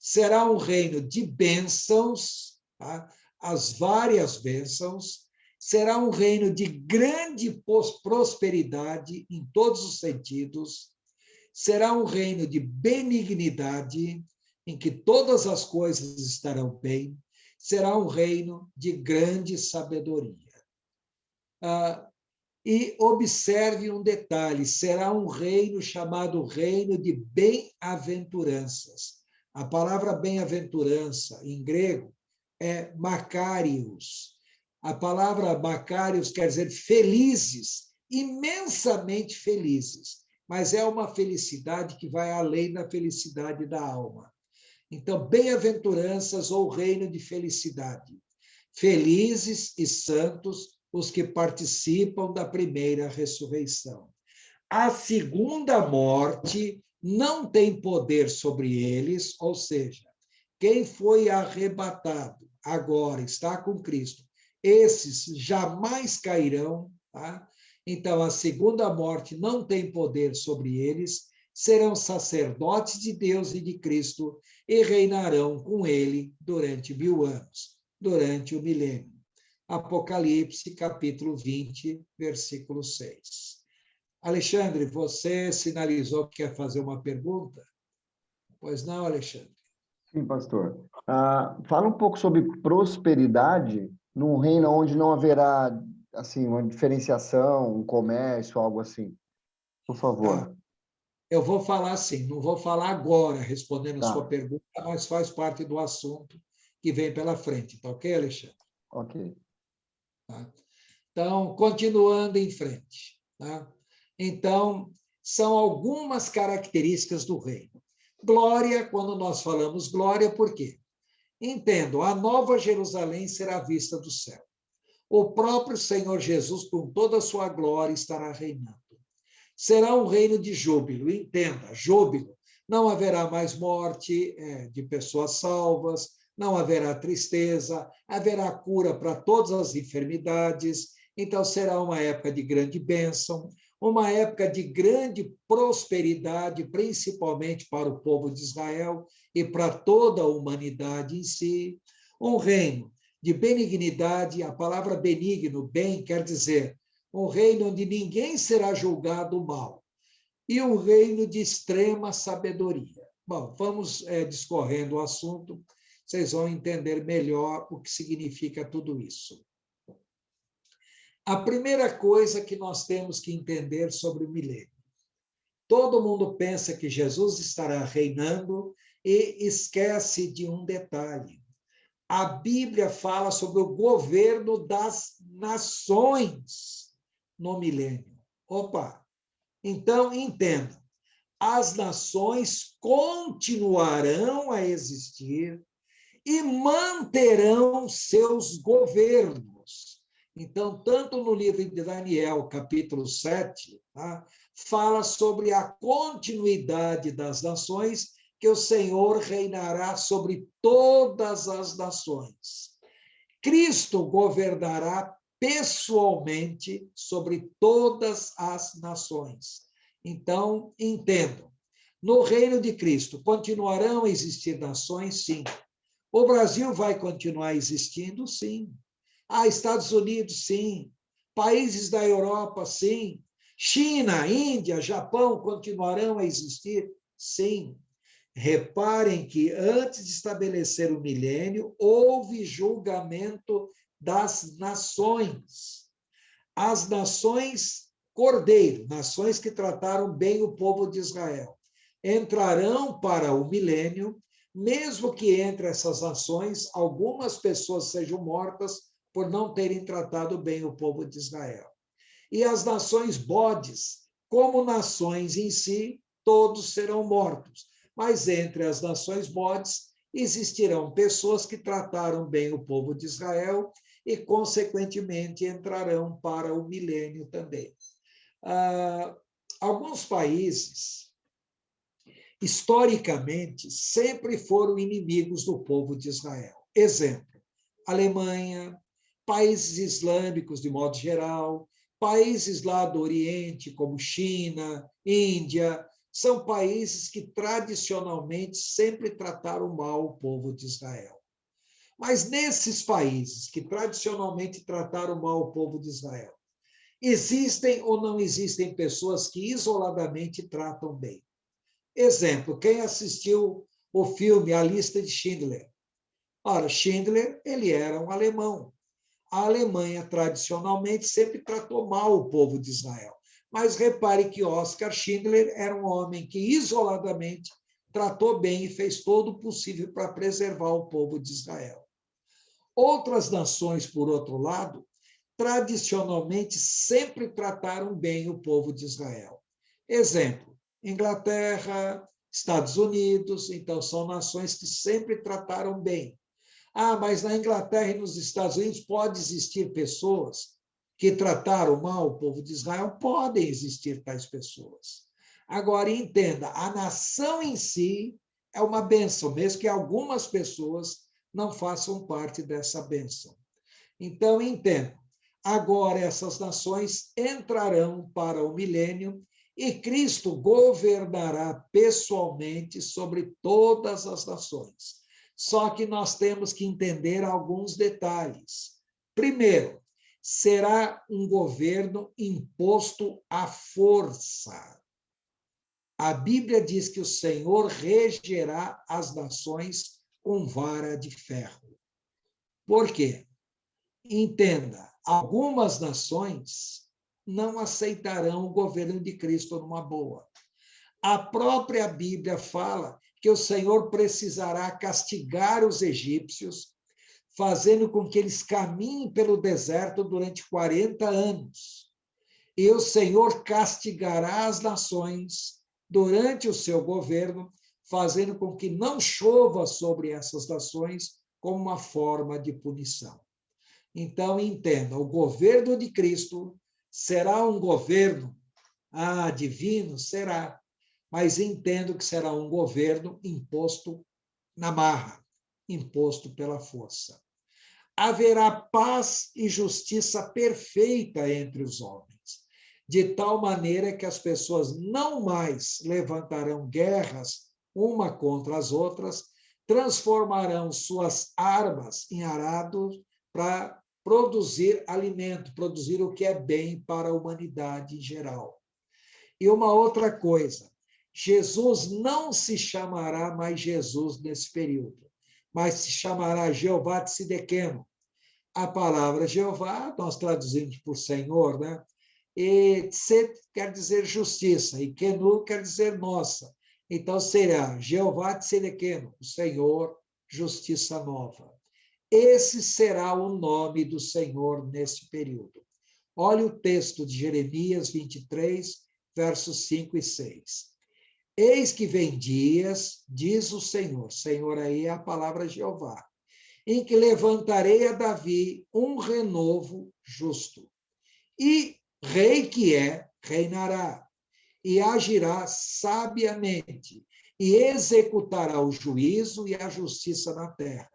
Será um reino de bênçãos, tá? as várias bênçãos, será um reino de grande prosperidade em todos os sentidos, será um reino de benignidade, em que todas as coisas estarão bem, será um reino de grande sabedoria. E observe um detalhe, será um reino chamado reino de bem-aventuranças. A palavra bem-aventurança, em grego, é makarios. A palavra makarios quer dizer felizes, imensamente felizes, mas é uma felicidade que vai além da felicidade da alma. Então, bem-aventuranças ou reino de felicidade. Felizes e santos os que participam da primeira ressurreição. A segunda morte não tem poder sobre eles, ou seja, quem foi arrebatado agora está com Cristo, esses jamais cairão, tá? Então, a segunda morte não tem poder sobre eles, serão sacerdotes de Deus e de Cristo e reinarão com ele durante 1000 anos, durante o milênio. Apocalipse, capítulo 20, versículo 6. Alexandre, você sinalizou que quer fazer uma pergunta? Pois não, Alexandre? Sim, pastor. Fala um pouco sobre prosperidade num reino onde não haverá assim, uma diferenciação, um comércio, algo assim. Por favor. Eu vou falar assim, não vou falar agora, respondendo a sua Tá. pergunta, mas faz parte do assunto que vem pela frente. Tá ok, Alexandre? Ok. Tá? Então, continuando em frente. Tá? Então, são algumas características do reino. Glória, quando nós falamos glória, por quê? Entendo, a nova Jerusalém será vista do céu. O próprio Senhor Jesus, com toda a sua glória, estará reinando. Será um reino de júbilo, entenda, júbilo. Não haverá mais morte de pessoas salvas, não haverá tristeza, haverá cura para todas as enfermidades. Então, será uma época de grande bênção, uma época de grande prosperidade, principalmente para o povo de Israel e para toda a humanidade em si. Um reino de benignidade, a palavra benigno, bem, quer dizer um reino onde ninguém será julgado mal, e um reino de extrema sabedoria. Bom, vamos discorrendo o assunto, vocês vão entender melhor o que significa tudo isso. A primeira coisa que nós temos que entender sobre o milênio. Todo mundo pensa que Jesus estará reinando e esquece de um detalhe. A Bíblia fala sobre o governo das nações no milênio. Opa! Então, entenda, as nações continuarão a existir e manterão seus governos. Então, tanto no livro de Daniel, capítulo 7, tá, fala sobre a continuidade das nações, que o Senhor reinará sobre todas as nações. Cristo governará pessoalmente sobre todas as nações. Então, entendam, no reino de Cristo continuarão a existir nações? Sim. O Brasil vai continuar existindo? Sim. Estados Unidos? Sim. Países da Europa? Sim. China, Índia, Japão continuarão a existir? Sim. Reparem que antes de estabelecer o milênio, houve julgamento das nações. As nações cordeiro, nações que trataram bem o povo de Israel, entrarão para o milênio, mesmo que entre essas nações algumas pessoas sejam mortas por não terem tratado bem o povo de Israel. E as nações bodes, como nações em si, todos serão mortos. Mas entre as nações bodes existirão pessoas que trataram bem o povo de Israel e, consequentemente, entrarão para o milênio também. Alguns países, historicamente, sempre foram inimigos do povo de Israel. Exemplo, Alemanha, países islâmicos de modo geral, países lá do Oriente, como China, Índia, são países que tradicionalmente sempre trataram mal o povo de Israel. Mas nesses países que tradicionalmente trataram mal o povo de Israel, existem ou não existem pessoas que isoladamente tratam bem? Exemplo, quem assistiu o filme A Lista de Schindler? Ora, Schindler, ele era um alemão. A Alemanha, tradicionalmente, sempre tratou mal o povo de Israel. Mas repare que Oskar Schindler era um homem que, isoladamente, tratou bem e fez todo o possível para preservar o povo de Israel. Outras nações, por outro lado, tradicionalmente sempre trataram bem o povo de Israel. Exemplo, Inglaterra, Estados Unidos, então são nações que sempre trataram bem. Ah, mas na Inglaterra e nos Estados Unidos pode existir pessoas que trataram mal o povo de Israel? Podem existir tais pessoas. Agora, entenda, a nação em si é uma bênção, mesmo que algumas pessoas não façam parte dessa bênção. Então, entenda, agora essas nações entrarão para o milênio e Cristo governará pessoalmente sobre todas as nações. Só que nós temos que entender alguns detalhes. Primeiro, será um governo imposto à força. A Bíblia diz que o Senhor regerá as nações com vara de ferro. Por quê? Entenda, algumas nações não aceitarão o governo de Cristo numa boa. A própria Bíblia fala que o Senhor precisará castigar os egípcios, fazendo com que eles caminhem pelo deserto durante 40 anos. E o Senhor castigará as nações durante o seu governo, fazendo com que não chova sobre essas nações como uma forma de punição. Então, entenda, o governo de Cristo será um governo divino? Será. Mas entendo que será um governo imposto na marra, imposto pela força. Haverá paz e justiça perfeita entre os homens, de tal maneira que as pessoas não mais levantarão guerras uma contra as outras, transformarão suas armas em arados para produzir alimento, produzir o que é bem para a humanidade em geral. E uma outra coisa, Jesus não se chamará mais Jesus nesse período, mas se chamará Jeová Tzidkenu. A palavra Jeová, nós traduzimos por Senhor, né? E Tzed quer dizer justiça, e Kenu quer dizer nossa. Então será Jeová Tzidkenu, o Senhor, justiça nova. Esse será o nome do Senhor nesse período. Olha o texto de Jeremias 23, versos 5 e 6. Eis que vem dias, diz o Senhor, Senhor aí é a palavra Jeová, em que levantarei a Davi um renovo justo. E rei que é, reinará, e agirá sabiamente, e executará o juízo e a justiça na terra.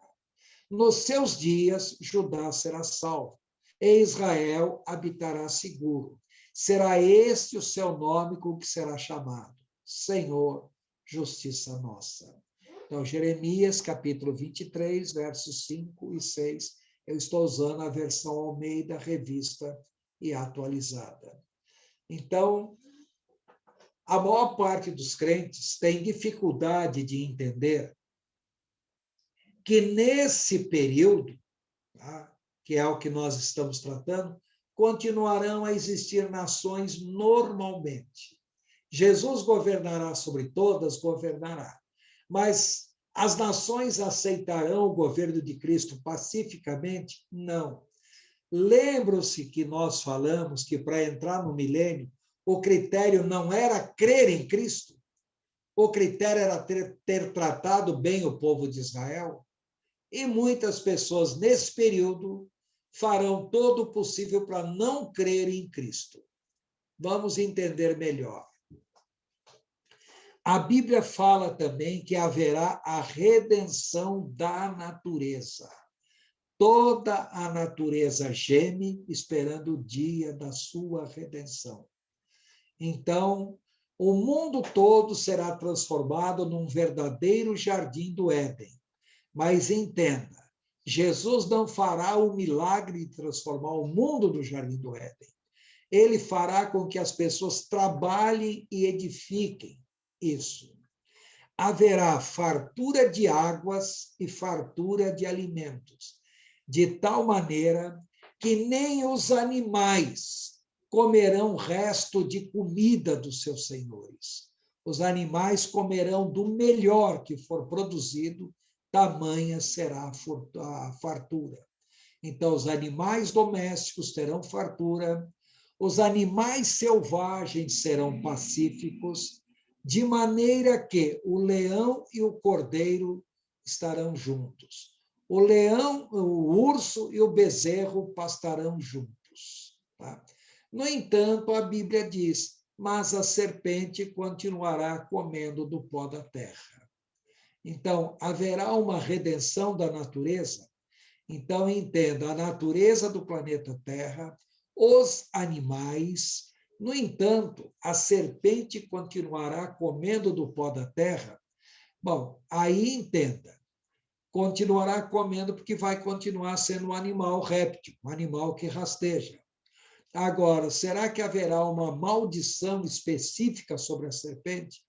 Nos seus dias, Judá será salvo, e Israel habitará seguro. Será este o seu nome com que será chamado. Senhor, justiça nossa. Então, Jeremias, capítulo 23, versos 5 e 6. Eu estou usando a versão Almeida, revista e atualizada. Então, a maior parte dos crentes tem dificuldade de entender que nesse período, tá, que é o que nós estamos tratando, continuarão a existir nações normalmente. Jesus governará sobre todas, governará. Mas as nações aceitarão o governo de Cristo pacificamente? Não. Lembram-se que nós falamos que para entrar no milênio, o critério não era crer em Cristo, o critério era ter tratado bem o povo de Israel? E muitas pessoas, nesse período, farão todo o possível para não crer em Cristo. Vamos entender melhor. A Bíblia fala também que haverá a redenção da natureza. Toda a natureza geme esperando o dia da sua redenção. Então, o mundo todo será transformado num verdadeiro jardim do Éden. Mas entenda, Jesus não fará o milagre de transformar o mundo do Jardim do Éden. Ele fará com que as pessoas trabalhem e edifiquem isso. Haverá fartura de águas e fartura de alimentos, de tal maneira que nem os animais comerão resto de comida dos seus senhores. Os animais comerão do melhor que for produzido, tamanha será a fartura. Então, os animais domésticos terão fartura, os animais selvagens serão pacíficos, de maneira que o leão e o cordeiro estarão juntos. O leão, o urso e o bezerro pastarão juntos. Tá? No entanto, a Bíblia diz, mas a serpente continuará comendo do pó da terra. Então, haverá uma redenção da natureza? Então, entenda, a natureza do planeta Terra, os animais. No entanto, a serpente continuará comendo do pó da terra. Bom, aí entenda, continuará comendo porque vai continuar sendo um animal réptil, um animal que rasteja. Agora, será que haverá uma maldição específica sobre a serpente?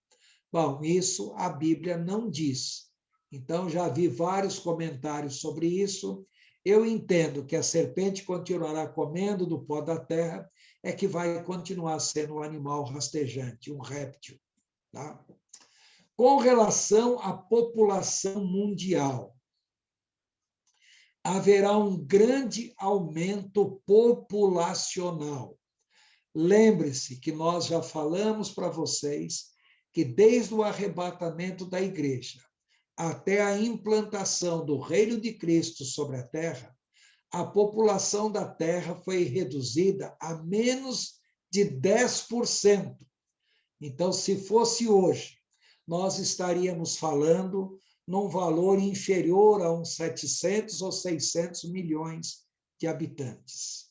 Bom, isso a Bíblia não diz. Então, já vi vários comentários sobre isso. Eu entendo que a serpente continuará comendo do pó da terra, é que vai continuar sendo um animal rastejante, um réptil. Tá? Com relação à população mundial, haverá um grande aumento populacional. Lembre-se que nós já falamos para vocês que desde o arrebatamento da igreja até a implantação do reino de Cristo sobre a terra, a população da terra foi reduzida a menos de 10%. Então, se fosse hoje, nós estaríamos falando num valor inferior a uns 700 ou 600 milhões de habitantes.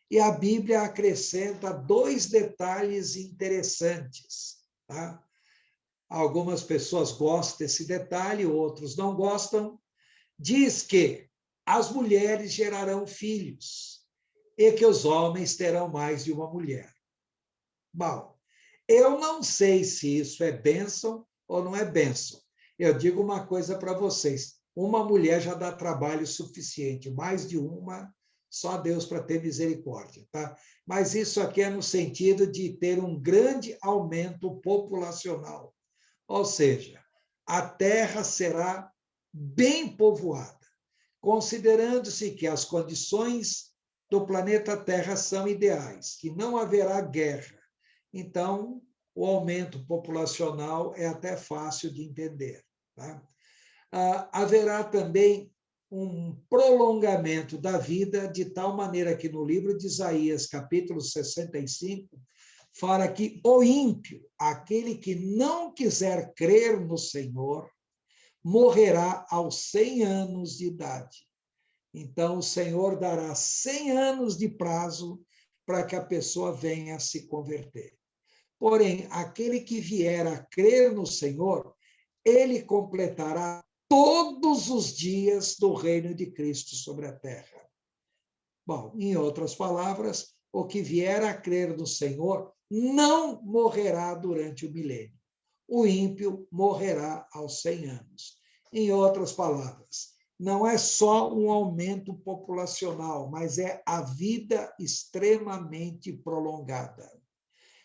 E a Bíblia acrescenta 2 detalhes interessantes. Tá? Algumas pessoas gostam desse detalhe, outros não gostam. Diz que as mulheres gerarão filhos e que os homens terão mais de uma mulher. Bom, eu não sei se isso é bênção ou não é bênção. Eu digo uma coisa para vocês, uma mulher já dá trabalho suficiente, mais de uma, só Deus para ter misericórdia, tá? Mas isso aqui é no sentido de ter um grande aumento populacional. Ou seja, a terra será bem povoada, considerando-se que as condições do planeta Terra são ideais, que não haverá guerra. Então, o aumento populacional é até fácil de entender. Tá? Haverá também um prolongamento da vida, de tal maneira que no livro de Isaías, capítulo 65, fala que o ímpio, aquele que não quiser crer no Senhor, morrerá aos 100 anos de idade. Então, o Senhor dará 100 anos de prazo para que a pessoa venha a se converter. Porém, aquele que vier a crer no Senhor, ele completará todos os dias do reino de Cristo sobre a terra. Bom, em outras palavras, o que vier a crer no Senhor não morrerá durante o milênio. O ímpio morrerá aos 100 anos. Em outras palavras, não é só um aumento populacional, mas é a vida extremamente prolongada.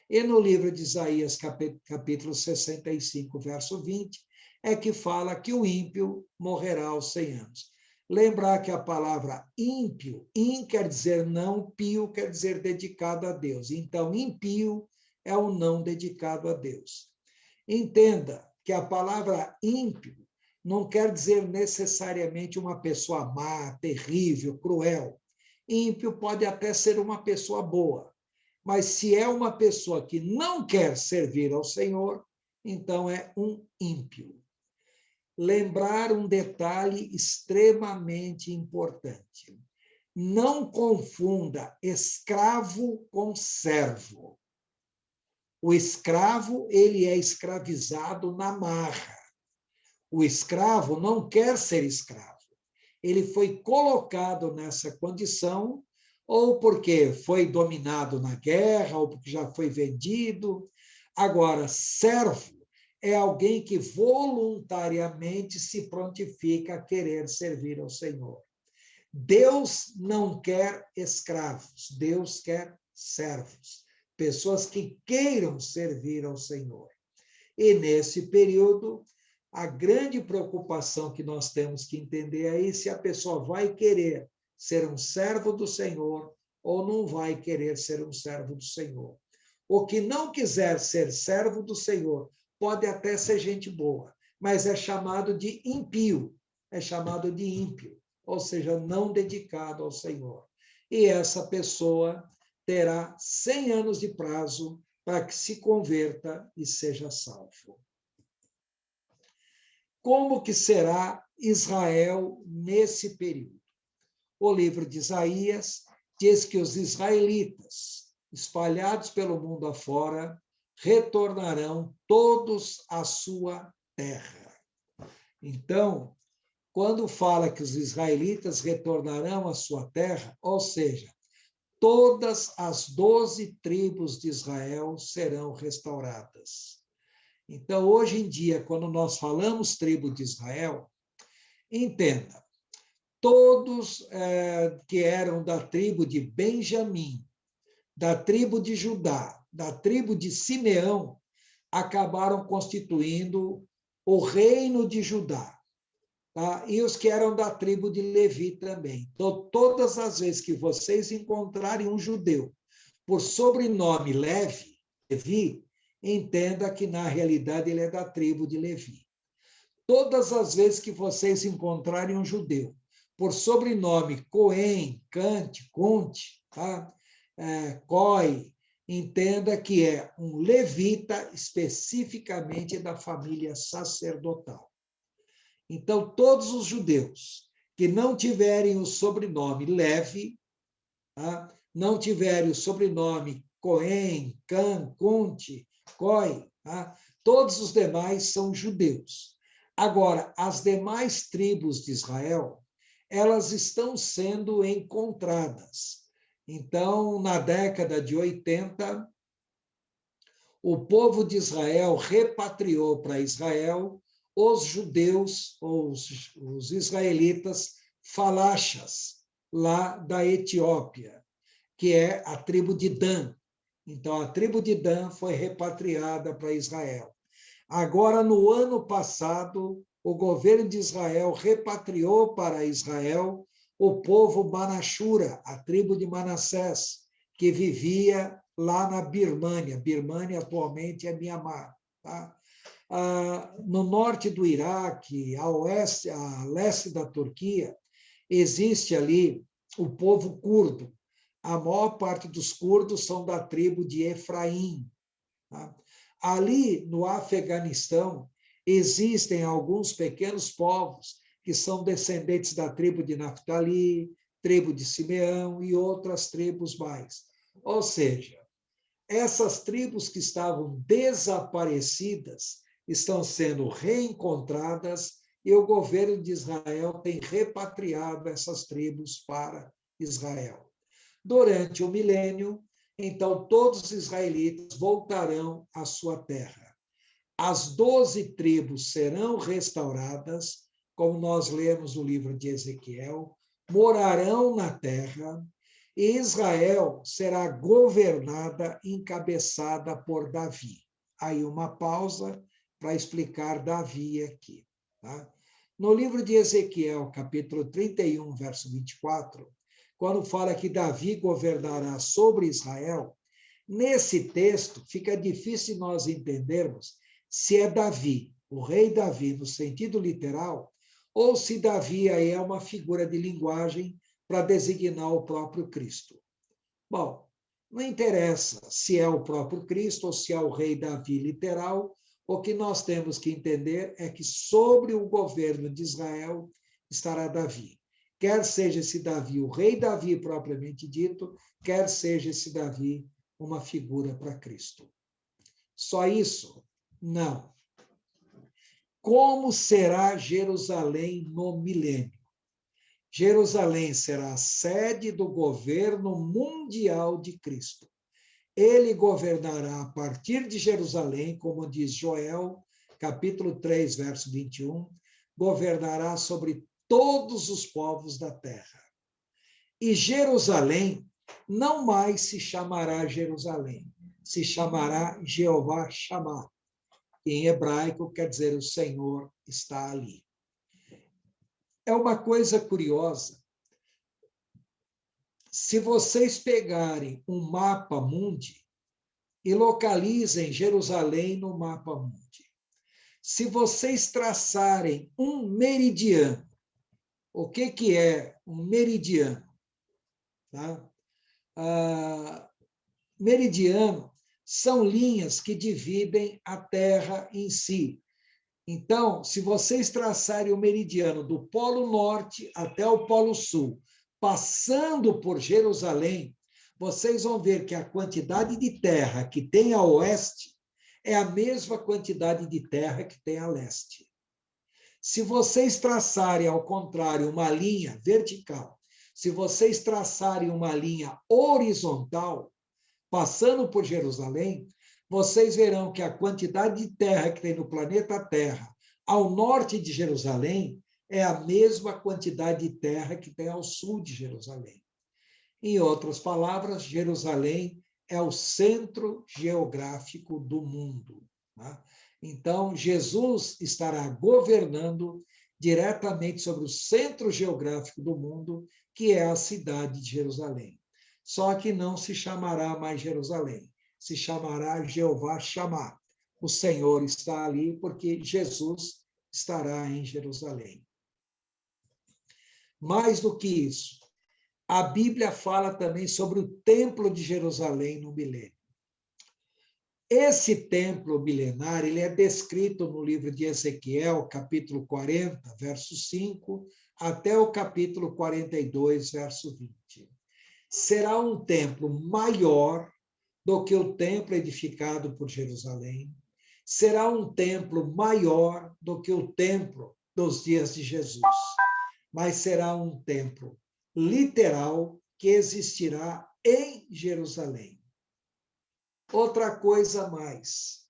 E no livro de Isaías, capítulo 65, verso 20, é que fala que o ímpio morrerá aos 100 anos. Lembrar que a palavra ímpio, in quer dizer não, pio quer dizer dedicado a Deus. Então, impio é o não dedicado a Deus. Entenda que a palavra ímpio não quer dizer necessariamente uma pessoa má, terrível, cruel. Ímpio pode até ser uma pessoa boa, mas se é uma pessoa que não quer servir ao Senhor, então é um ímpio. Lembrar um detalhe extremamente importante. Não confunda escravo com servo. O escravo, ele é escravizado na marra. O escravo não quer ser escravo. ele foi colocado nessa condição, ou porque foi dominado na guerra, ou porque já foi vendido. Agora, servo é alguém que voluntariamente se prontifica a querer servir ao Senhor. Deus não quer escravos, Deus quer servos, pessoas que queiram servir ao Senhor. E nesse período, a grande preocupação que nós temos que entender aí se a pessoa vai querer ser um servo do Senhor ou não vai querer ser um servo do Senhor. O que não quiser ser servo do Senhor pode até ser gente boa, mas é chamado de impio, é chamado de ímpio, ou seja, não dedicado ao Senhor. E essa pessoa terá 100 anos de prazo para que se converta e seja salvo. Como que será Israel nesse período? O livro de Isaías diz que os israelitas, espalhados pelo mundo afora, retornarão todos à sua terra. Então, quando fala que os israelitas retornarão à sua terra, ou seja, todas as 12 tribos de Israel serão restauradas. Então, hoje em dia, quando nós falamos tribo de Israel, entenda, todos que eram da tribo de Benjamim, da tribo de Judá, da tribo de Simeão, acabaram constituindo o reino de Judá. Tá? E os que eram da tribo de Levi também. Então, todas as vezes que vocês encontrarem um judeu por sobrenome Levi, entenda que, na realidade, ele é da tribo de Levi. Todas as vezes que vocês encontrarem um judeu por sobrenome Cohen, Cante, Conte, tá? Coi, entenda que é um levita especificamente da família sacerdotal. Então, todos os judeus que não tiverem o sobrenome Levi, tá? Não tiverem o sobrenome Cohen, Can, Conte, Coi, tá? Todos os demais são judeus. Agora, as demais tribos de Israel, elas estão sendo encontradas. Então, na década de 80, o povo de Israel repatriou para Israel os judeus, os israelitas falachas, lá da Etiópia, que é a tribo de Dan. Então, a tribo de Dan foi repatriada para Israel. Agora, no ano passado, o governo de Israel repatriou para Israel o povo Manashura, a tribo de Manassés, que vivia lá na Birmânia. Birmânia atualmente é Mianmar. Tá? No norte do Iraque, a leste da Turquia, existe ali o povo curdo. A maior parte dos curdos são da tribo de Efraim. Tá? Ali, no Afeganistão, existem alguns pequenos povos que são descendentes da tribo de Naftali, tribo de Simeão e outras tribos mais. Ou seja, essas tribos que estavam desaparecidas estão sendo reencontradas e o governo de Israel tem repatriado essas tribos para Israel. Durante o milênio, então, todos os israelitas voltarão à sua terra. As 12 tribos serão restauradas, como nós lemos no livro de Ezequiel, morarão na terra, e Israel será governada, encabeçada por Davi. Aí uma pausa para explicar Davi aqui. Tá? No livro de Ezequiel, capítulo 31, verso 24, quando fala que Davi governará sobre Israel, nesse texto fica difícil nós entendermos se é Davi, o rei Davi, no sentido literal, ou se Davi aí é uma figura de linguagem para designar o próprio Cristo. Bom, não interessa se é o próprio Cristo ou se é o rei Davi literal, o que nós temos que entender é que sobre o governo de Israel estará Davi. Quer seja esse Davi o rei Davi propriamente dito, quer seja esse Davi uma figura para Cristo. Só isso? Não. Como será Jerusalém no milênio? Jerusalém será a sede do governo mundial de Cristo. Ele governará a partir de Jerusalém, como diz Joel, capítulo 3, verso 21, governará sobre todos os povos da terra. E Jerusalém não mais se chamará Jerusalém, se chamará Jeová Shammah. Em hebraico quer dizer o Senhor está ali. É uma coisa curiosa. Se vocês pegarem um mapa mundi e localizem Jerusalém no mapa mundi, se vocês traçarem um meridiano, o que é um meridiano? Tá? Meridiano são linhas que dividem a Terra em si. Então, se vocês traçarem o meridiano do Polo Norte até o Polo Sul, passando por Jerusalém, vocês vão ver que a quantidade de terra que tem a oeste é a mesma quantidade de terra que tem a leste. Se vocês traçarem, ao contrário, uma linha vertical, se vocês traçarem uma linha horizontal, passando por Jerusalém, vocês verão que a quantidade de terra que tem no planeta Terra ao norte de Jerusalém é a mesma quantidade de terra que tem ao sul de Jerusalém. Em outras palavras, Jerusalém é o centro geográfico do mundo. Tá? Então, Jesus estará governando diretamente sobre o centro geográfico do mundo, que é a cidade de Jerusalém. Só que não se chamará mais Jerusalém, se chamará Jeová Shammah. O Senhor está ali porque Jesus estará em Jerusalém. Mais do que isso, a Bíblia fala também sobre o Templo de Jerusalém no milênio. Esse templo milenar, ele é descrito no livro de Ezequiel, capítulo 40, verso 5, até o capítulo 42, verso 20. Será um templo maior do que o templo edificado por Jerusalém. Será um templo maior do que o templo dos dias de Jesus. Mas será um templo literal que existirá em Jerusalém. Outra coisa mais.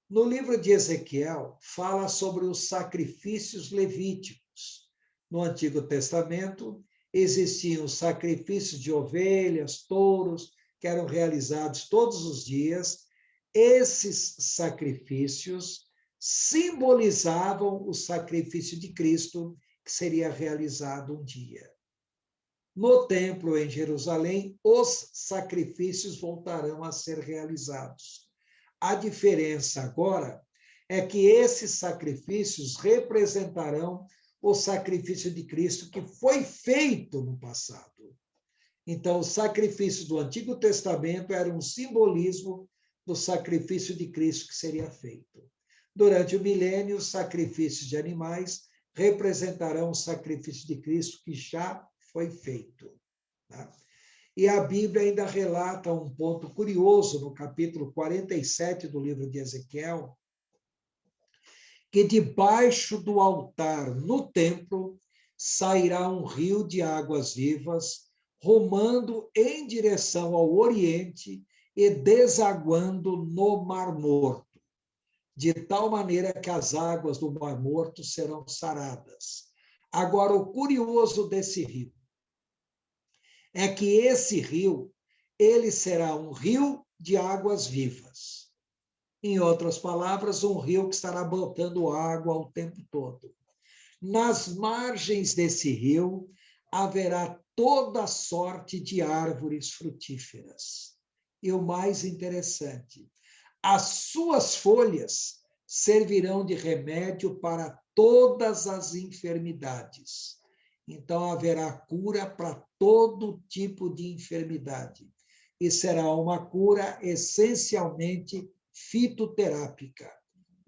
No livro de Ezequiel, fala sobre os sacrifícios levíticos. No Antigo Testamento, existiam sacrifícios de ovelhas, touros, que eram realizados todos os dias. Esses sacrifícios simbolizavam o sacrifício de Cristo, que seria realizado um dia. No templo em Jerusalém, os sacrifícios voltarão a ser realizados. A diferença agora é que esses sacrifícios representarão o sacrifício de Cristo que foi feito no passado. Então, o sacrifício do Antigo Testamento era um simbolismo do sacrifício de Cristo que seria feito. Durante o milênio, os sacrifícios de animais representarão o sacrifício de Cristo que já foi feito. Tá? E a Bíblia ainda relata um ponto curioso no capítulo 47 do livro de Ezequiel, que debaixo do altar no templo sairá um rio de águas vivas, rumando em direção ao Oriente e desaguando no Mar Morto, de tal maneira que as águas do Mar Morto serão saradas. Agora, o curioso desse rio é que esse rio, ele será um rio de águas vivas. Em outras palavras, um rio que estará botando água o tempo todo. Nas margens desse rio haverá toda sorte de árvores frutíferas. E o mais interessante, as suas folhas servirão de remédio para todas as enfermidades. Então, haverá cura para todo tipo de enfermidade. E será uma cura essencialmente fitoterápica,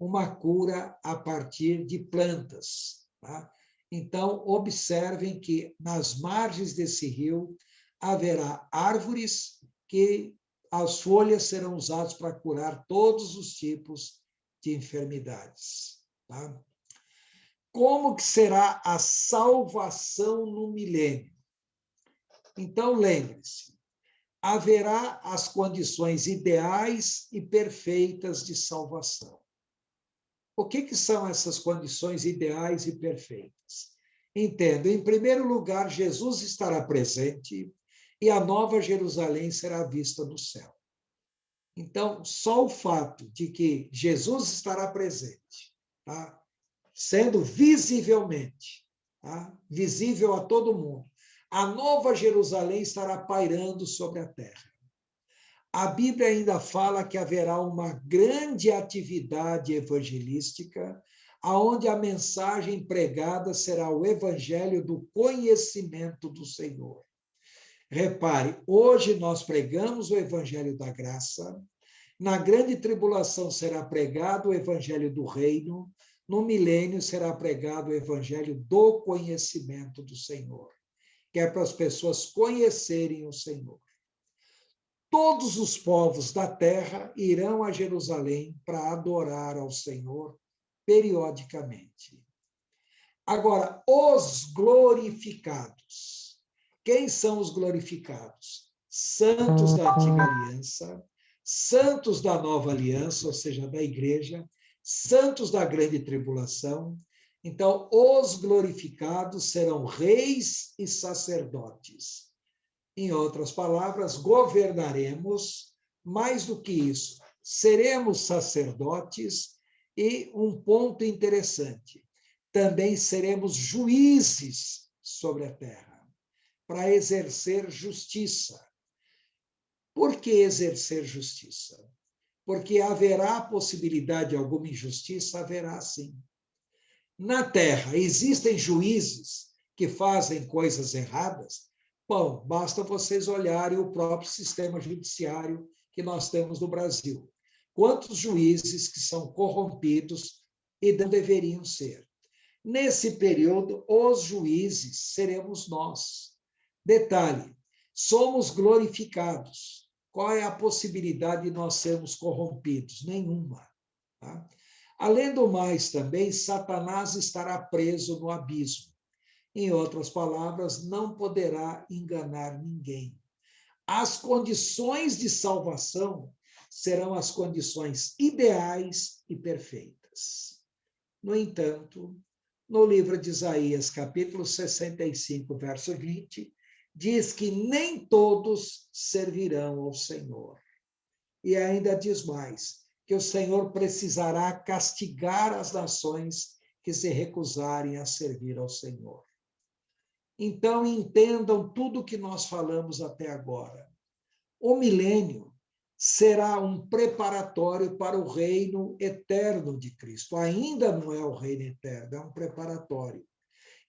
uma cura a partir de plantas. Tá? Então, observem que nas margens desse rio haverá árvores que as folhas serão usadas para curar todos os tipos de enfermidades. Tá? como que será a salvação no milênio? Então, lembre-se, haverá as condições ideais e perfeitas de salvação. O que são essas condições ideais e perfeitas? Entendo, em primeiro lugar, Jesus estará presente e a Nova Jerusalém será vista no céu. Então, só o fato de que Jesus estará presente, tá? Sendo visivelmente, tá? Visível a todo mundo, a Nova Jerusalém estará pairando sobre a terra. A Bíblia ainda fala que haverá uma grande atividade evangelística, aonde a mensagem pregada será o evangelho do conhecimento do Senhor. Repare, hoje nós pregamos o evangelho da graça, na grande tribulação será pregado o evangelho do reino, no milênio será pregado o evangelho do conhecimento do Senhor, que é para as pessoas conhecerem o Senhor. Todos os povos da terra irão a Jerusalém para adorar ao Senhor periodicamente. Agora, os glorificados. Quem são os glorificados? Santos da antiga aliança, santos da nova aliança, ou seja, da igreja, santos da grande tribulação. Então, os glorificados serão reis e sacerdotes. Em outras palavras, governaremos, mais do que isso, seremos sacerdotes e, um ponto interessante, também seremos juízes sobre a terra, para exercer justiça. Por que exercer justiça? Porque haverá possibilidade de alguma injustiça? Haverá sim. Na terra, existem juízes que fazem coisas erradas? Bom, basta vocês olharem o próprio sistema judiciário que nós temos no Brasil. Quantos juízes que são corrompidos e não deveriam ser? Nesse período, os juízes seremos nós. Detalhe, somos glorificados. Qual é a possibilidade de nós sermos corrompidos? Nenhuma. Tá? Além do mais, também, Satanás estará preso no abismo. Em outras palavras, não poderá enganar ninguém. As condições de salvação serão as condições ideais e perfeitas. No entanto, no livro de Isaías, capítulo 65, verso 20, diz que nem todos servirão ao Senhor. E ainda diz mais, que o Senhor precisará castigar as nações que se recusarem a servir ao Senhor. Então, entendam tudo o que nós falamos até agora. O milênio será um preparatório para o reino eterno de Cristo. Ainda não é o reino eterno, é um preparatório.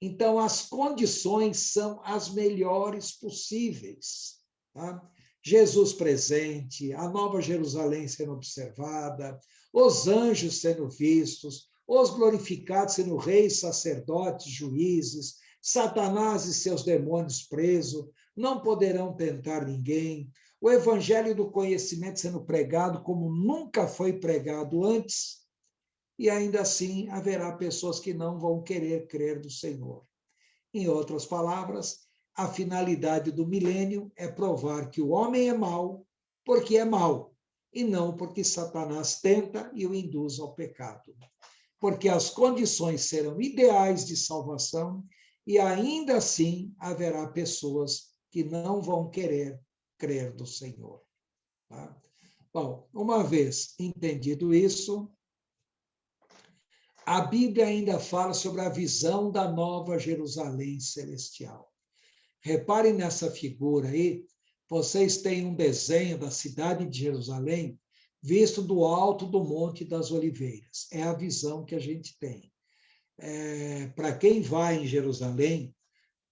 Então, as condições são as melhores possíveis. Tá? Jesus presente, a Nova Jerusalém sendo observada, os anjos sendo vistos, os glorificados sendo reis, sacerdotes, juízes, Satanás e seus demônios presos, não poderão tentar ninguém, o evangelho do conhecimento sendo pregado como nunca foi pregado antes, e ainda assim haverá pessoas que não vão querer crer no Senhor. Em outras palavras, a finalidade do milênio é provar que o homem é mau porque é mau, e não porque Satanás tenta e o induz ao pecado. Porque as condições serão ideais de salvação e ainda assim haverá pessoas que não vão querer crer no Senhor. Tá? Bom, uma vez entendido isso, a Bíblia ainda fala sobre a visão da Nova Jerusalém celestial. Reparem nessa figura aí, vocês têm um desenho da cidade de Jerusalém visto do alto do Monte das Oliveiras. É a visão que a gente tem. Para quem vai em Jerusalém,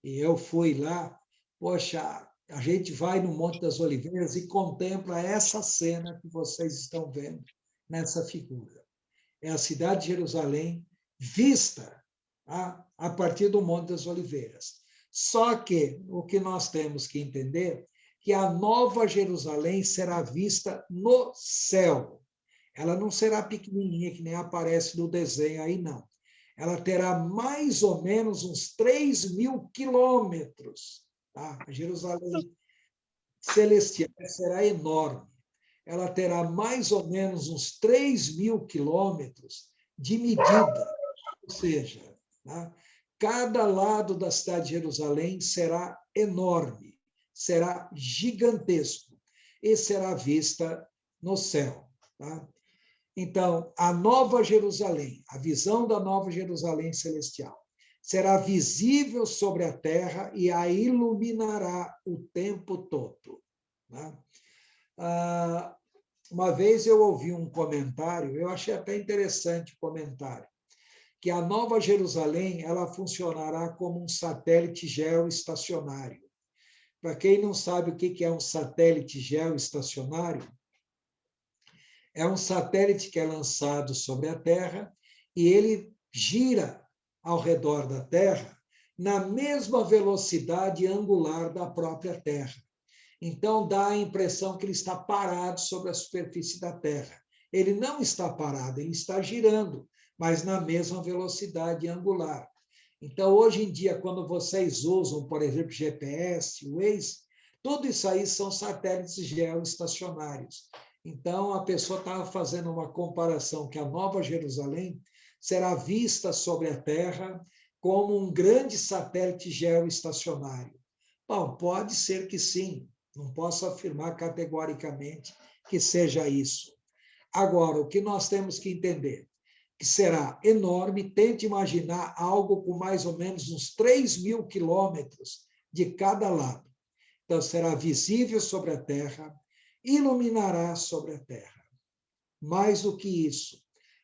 e eu fui lá, poxa, a gente vai no Monte das Oliveiras e contempla essa cena que vocês estão vendo nessa figura. É a cidade de Jerusalém vista a partir do Monte das Oliveiras. Só que o que nós temos que entender é que a Nova Jerusalém será vista no céu. Ela não será pequenininha, que nem aparece no desenho aí, não. ela terá mais ou menos uns 3.000 quilômetros. Tá? A Jerusalém celestial será enorme. Ela terá mais ou menos uns 3.000 quilômetros de medida, ou seja, tá? Cada lado da cidade de Jerusalém será enorme, será gigantesco e será vista no céu. Tá? Então, a Nova Jerusalém, a visão da Nova Jerusalém celestial, será visível sobre a terra e a iluminará o tempo todo. Tá? Uma vez eu ouvi um comentário, eu achei até interessante o comentário, que a Nova Jerusalém ela funcionará como um satélite geoestacionário. Para quem não sabe o que é um satélite geoestacionário, é um satélite que é lançado sobre a Terra e ele gira ao redor da Terra na mesma velocidade angular da própria Terra. Então, dá a impressão que ele está parado sobre a superfície da Terra. Ele não está parado, ele está girando, mas na mesma velocidade angular. Então, hoje em dia, quando vocês usam, por exemplo, GPS, Waze, tudo isso aí são satélites geoestacionários. Então, a pessoa estava fazendo uma comparação que a Nova Jerusalém será vista sobre a Terra como um grande satélite geoestacionário. Bom, pode ser que sim, não posso afirmar categoricamente que seja isso. Agora, o que nós temos que entender? Que será enorme, tente imaginar algo com mais ou menos uns 3.000 quilômetros de cada lado. Então, será visível sobre a Terra, iluminará sobre a Terra. Mais do que isso,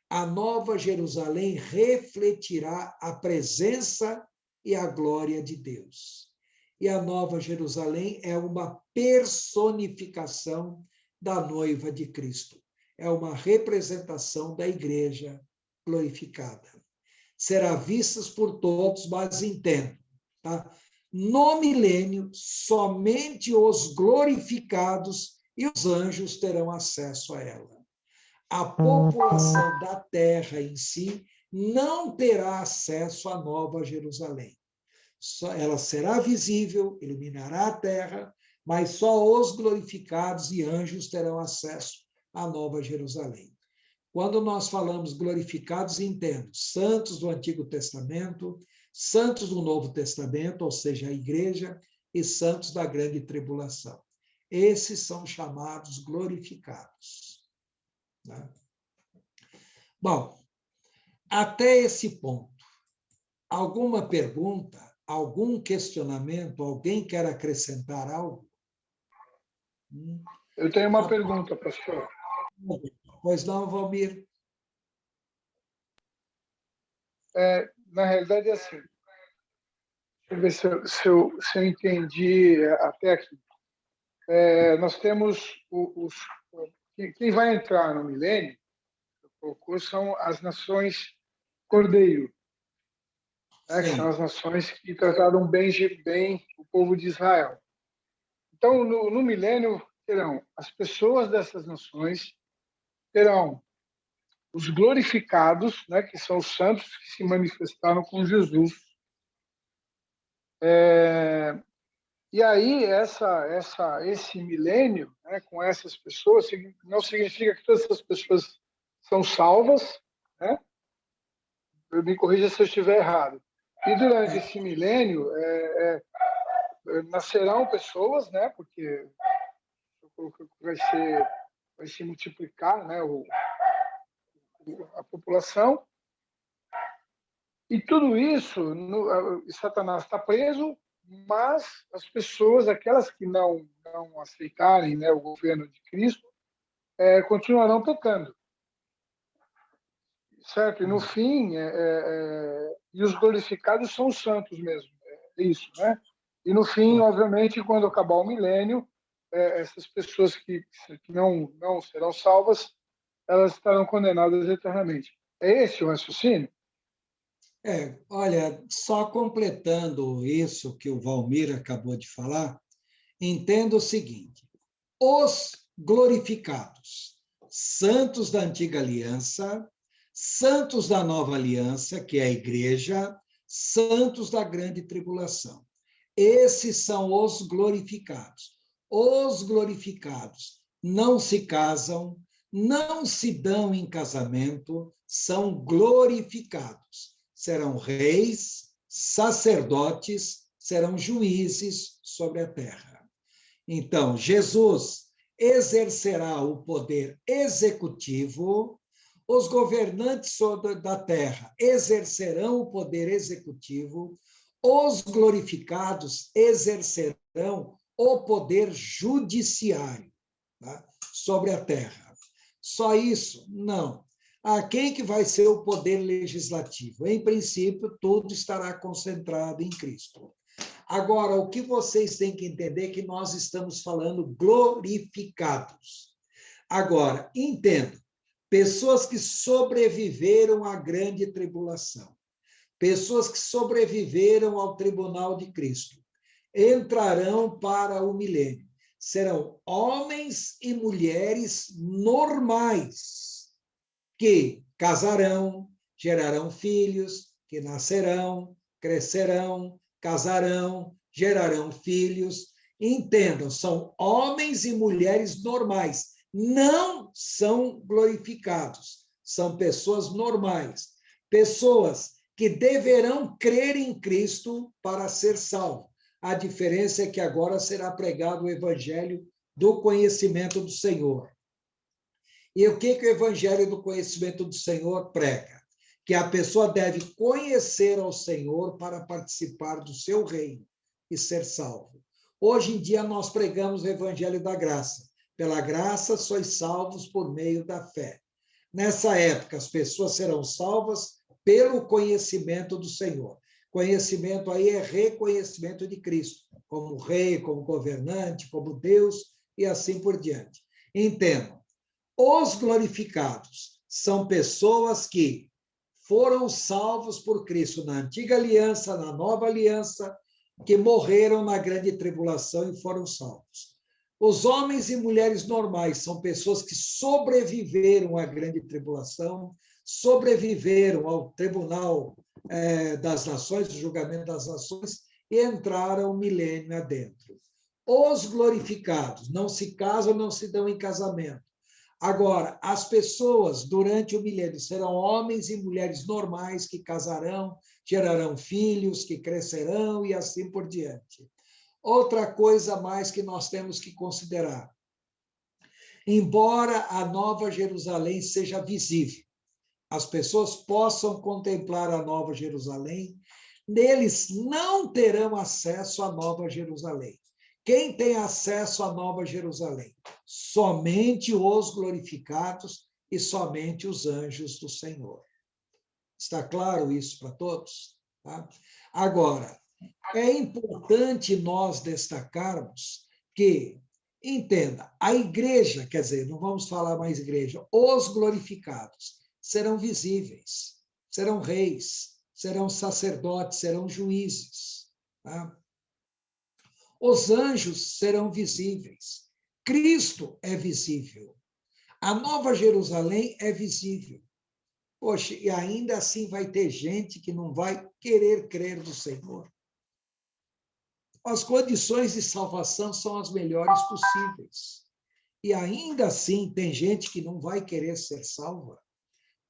a Nova Jerusalém refletirá a presença e a glória de Deus. E a Nova Jerusalém é uma personificação da noiva de Cristo. É uma representação da igreja glorificada. Será vista por todos, mas entendo, tá? No milênio, somente os glorificados e os anjos terão acesso a ela. A população da terra em si não terá acesso à Nova Jerusalém. Ela será visível, iluminará a terra, mas só os glorificados e anjos terão acesso à Nova Jerusalém. Quando nós falamos glorificados, entendo santos do Antigo Testamento, santos do Novo Testamento, ou seja, a igreja, e santos da grande tribulação. Esses são chamados glorificados. Né? Bom, até esse ponto, alguma pergunta, algum questionamento, alguém quer acrescentar algo? Eu tenho uma pergunta, pastor. Pois não, Valmir? Na realidade, é assim. Deixa eu ver se eu entendi até aqui. Nós temos quem vai entrar no milênio, são as nações Cordeiro, né, que são as nações que trataram bem o povo de Israel. Então, no milênio, terão as pessoas dessas nações, terão os glorificados, né, que são os santos que se manifestaram com Jesus. E aí, esse milênio, né, com essas pessoas, não significa que todas essas pessoas são salvas, né? Me corrija se eu estiver errado. E durante esse milênio, nascerão pessoas, né, porque vai se multiplicar, né, a população. E tudo isso, Satanás está preso, mas as pessoas, aquelas que não aceitarem, né, o governo de Cristo, continuarão pecando. Certo? E no fim, e os glorificados são os santos mesmo. É isso, né? E no fim, obviamente, quando acabar o milênio, essas pessoas que não serão salvas, elas estarão condenadas eternamente. É esse o raciocínio? Olha, só completando isso que o Valmir acabou de falar, entenda o seguinte: os glorificados, santos da antiga aliança, santos da nova aliança, que é a igreja, santos da grande tribulação. Esses são os glorificados. Os glorificados não se casam, não se dão em casamento, são glorificados. Serão reis, sacerdotes, serão juízes sobre a terra. Então, Jesus exercerá o poder executivo, os governantes da terra exercerão o poder executivo, os glorificados exercerão o poder judiciário, tá, sobre a terra. Só isso? Não. Quem que vai ser o poder legislativo? Em princípio, tudo estará concentrado em Cristo. Agora, o que vocês têm que entender é que nós estamos falando glorificados. Agora, entenda, pessoas que sobreviveram à grande tribulação, pessoas que sobreviveram ao tribunal de Cristo, entrarão para o milênio. Serão homens e mulheres normais, que casarão, gerarão filhos, que nascerão, crescerão, casarão, gerarão filhos. Entendam, são homens e mulheres normais, não são glorificados, são pessoas normais, pessoas que deverão crer em Cristo para ser salvo. A diferença é que agora será pregado o evangelho do conhecimento do Senhor. E o que o evangelho do conhecimento do Senhor prega? Que a pessoa deve conhecer ao Senhor para participar do seu reino e ser salvo. Hoje em dia nós pregamos o evangelho da graça. Pela graça sois salvos por meio da fé. Nessa época as pessoas serão salvas pelo conhecimento do Senhor. Conhecimento aí é reconhecimento de Cristo, como rei, como governante, como Deus e assim por diante. Entendam, os glorificados são pessoas que foram salvos por Cristo na antiga aliança, na nova aliança, que morreram na grande tribulação e foram salvos. Os homens e mulheres normais são pessoas que sobreviveram à grande tribulação, sobreviveram ao tribunal das nações, o julgamento das nações, e entraram o milênio adentro. Os glorificados não se casam, não se dão em casamento. Agora, as pessoas durante o milênio serão homens e mulheres normais que casarão, gerarão filhos, que crescerão e assim por diante. Outra coisa mais que nós temos que considerar. Embora a Nova Jerusalém seja visível, as pessoas possam contemplar a Nova Jerusalém, eles não terão acesso à Nova Jerusalém. Quem tem acesso à Nova Jerusalém? Somente os glorificados e somente os anjos do Senhor. Está claro isso para todos? Tá? Agora, é importante nós destacarmos que, entenda, a igreja, quer dizer, não vamos falar mais igreja, os glorificados serão visíveis, serão reis, serão sacerdotes, serão juízes. Tá? Os anjos serão visíveis. Cristo é visível. A Nova Jerusalém é visível. Poxa, e ainda assim vai ter gente que não vai querer crer no Senhor. As condições de salvação são as melhores possíveis. E ainda assim tem gente que não vai querer ser salva.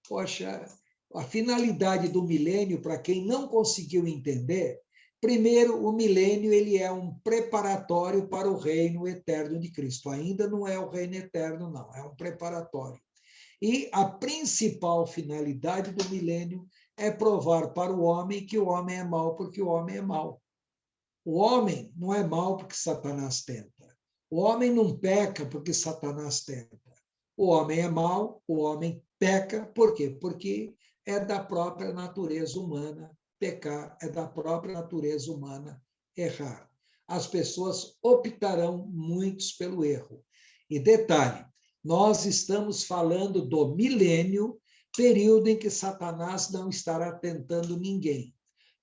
Poxa, a finalidade do milênio, para quem não conseguiu entender, primeiro, o milênio ele é um preparatório para o reino eterno de Cristo. Ainda não é o reino eterno, não, é um preparatório. E a principal finalidade do milênio é provar para o homem que o homem é mau porque o homem é mau. O homem não é mau porque Satanás tenta. O homem não peca porque Satanás tenta. O homem é mau, o homem peca, por quê? Porque é da própria natureza humana pecar, é da própria natureza humana errar. As pessoas optarão muitos pelo erro. E detalhe, nós estamos falando do milênio, período em que Satanás não estará tentando ninguém.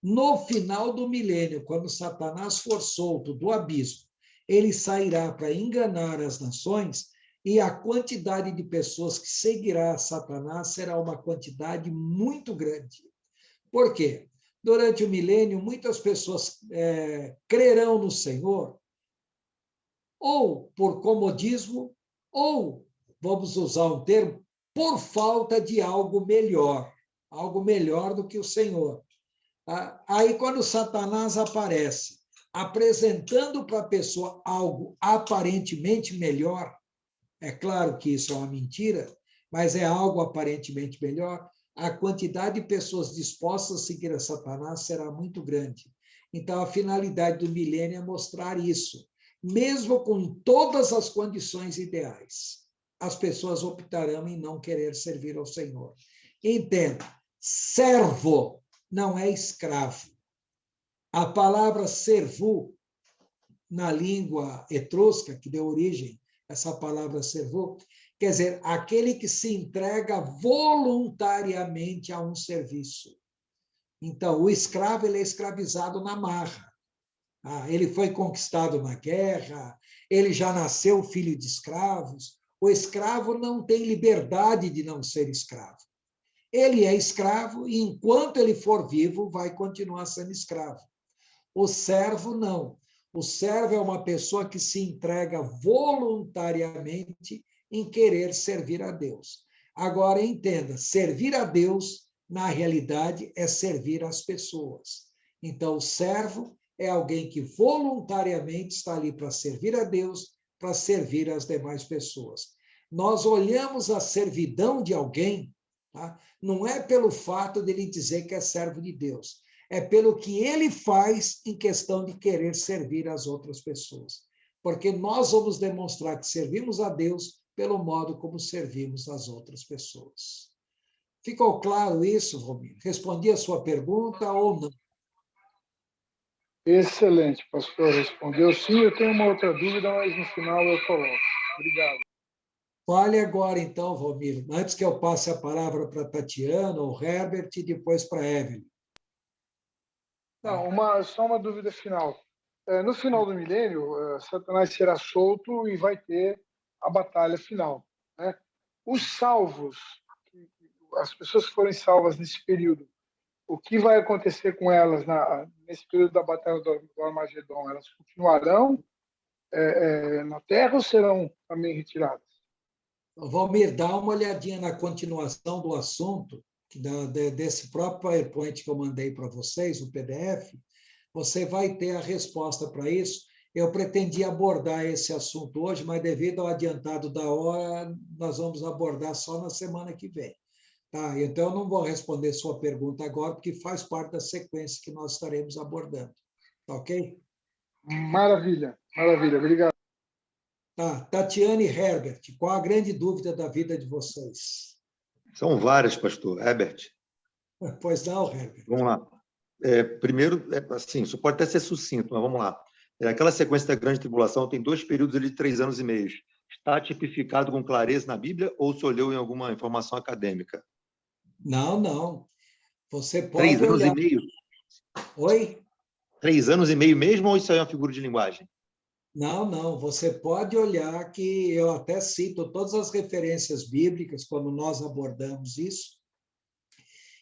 No final do milênio, quando Satanás for solto do abismo, ele sairá para enganar as nações, e a quantidade de pessoas que seguirá Satanás será uma quantidade muito grande. Por quê? Durante o milênio, muitas pessoas crerão no Senhor, ou por comodismo, ou, vamos usar um termo, por falta de algo melhor do que o Senhor. Aí, quando Satanás aparece, apresentando para a pessoa algo aparentemente melhor, é claro que isso é uma mentira, mas é algo aparentemente melhor, a quantidade de pessoas dispostas a seguir a Satanás será muito grande. Então, a finalidade do milênio é mostrar isso. Mesmo com todas as condições ideais, as pessoas optarão em não querer servir ao Senhor. Entenda, servo não é escravo. A palavra servo, na língua etrusca, que deu origem a essa palavra servo, quer dizer, aquele que se entrega voluntariamente a um serviço. Então, o escravo ele é escravizado na marra. Ele foi conquistado na guerra, ele já nasceu filho de escravos. O escravo não tem liberdade de não ser escravo. Ele é escravo e, enquanto ele for vivo, vai continuar sendo escravo. O servo, não. O servo é uma pessoa que se entrega voluntariamente em querer servir a Deus. Agora, entenda, servir a Deus, na realidade, é servir as pessoas. Então, o servo é alguém que voluntariamente está ali para servir a Deus, para servir as demais pessoas. Nós olhamos a servidão de alguém, tá? Não é pelo fato dele dizer que é servo de Deus, é pelo que ele faz em questão de querer servir as outras pessoas. Porque nós vamos demonstrar que servimos a Deus pelo modo como servimos as outras pessoas. Ficou claro isso, Romir? Respondi a sua pergunta ou não? Excelente, pastor. Respondeu sim. Eu tenho uma outra dúvida, mas no final eu coloco. Obrigado. Fale agora, então, Romir, antes que eu passe a palavra para Tatiana, ou Herbert, e depois para Evelyn. Não, só uma dúvida final. No final do milênio, Satanás será solto e vai ter a batalha final, né? Os salvos, as pessoas que forem salvas nesse período, o que vai acontecer com elas nesse período da batalha do Armagedon? Elas continuarão na Terra ou serão também retiradas? Valmir, dá uma olhadinha na continuação do assunto, desse próprio PowerPoint que eu mandei para vocês, o PDF, você vai ter a resposta para isso. Eu pretendia abordar esse assunto hoje, mas devido ao adiantado da hora, nós vamos abordar só na semana que vem. Tá? Então, eu não vou responder sua pergunta agora, porque faz parte da sequência que nós estaremos abordando. Tá ok? Maravilha, maravilha. Obrigado. Tá. Tatiane e Herbert, qual a grande dúvida da vida de vocês? São várias, pastor. Herbert. Pois não, Herbert. Vamos lá. Primeiro, assim, isso pode até ser sucinto, mas vamos lá. Aquela sequência da grande tribulação tem 2 períodos ali de 3 anos e meio. Está tipificado com clareza na Bíblia ou se olhou em alguma informação acadêmica? Não. Você pode 3 anos olhar. e meio? Oi? 3 anos e meio mesmo ou isso aí é uma figura de linguagem? Não. Você pode olhar que eu até cito todas as referências bíblicas quando nós abordamos isso,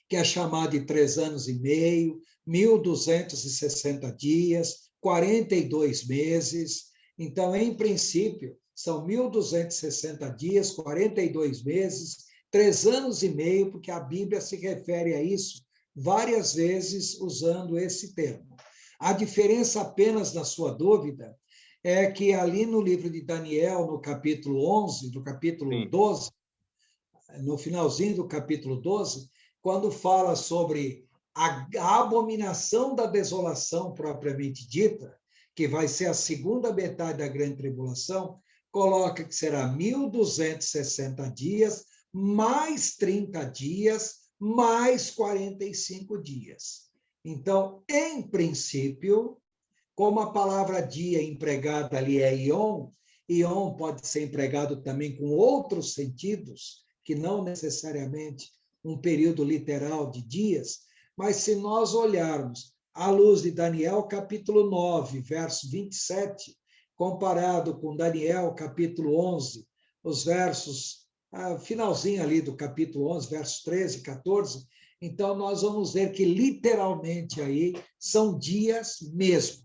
que é chamado de 3 anos e meio, 1.260 dias, 42 meses. Então, em princípio, são 1.260 dias, 42 meses, 3 anos e meio, porque a Bíblia se refere a isso várias vezes usando esse termo. A diferença apenas na sua dúvida é que ali no livro de Daniel, no capítulo 11, do capítulo 12, no finalzinho do capítulo 12, quando fala sobre a abominação da desolação propriamente dita, que vai ser a segunda metade da grande tribulação, coloca que será 1.260 dias, mais 30 dias, mais 45 dias. Então, em princípio, como a palavra dia empregada ali é ion pode ser empregado também com outros sentidos, que não necessariamente um período literal de dias, mas se nós olharmos à luz de Daniel, capítulo 9, verso 27, comparado com Daniel, capítulo 11, os versos, finalzinho ali do capítulo 11, versos 13 e 14, então nós vamos ver que literalmente aí são dias mesmo.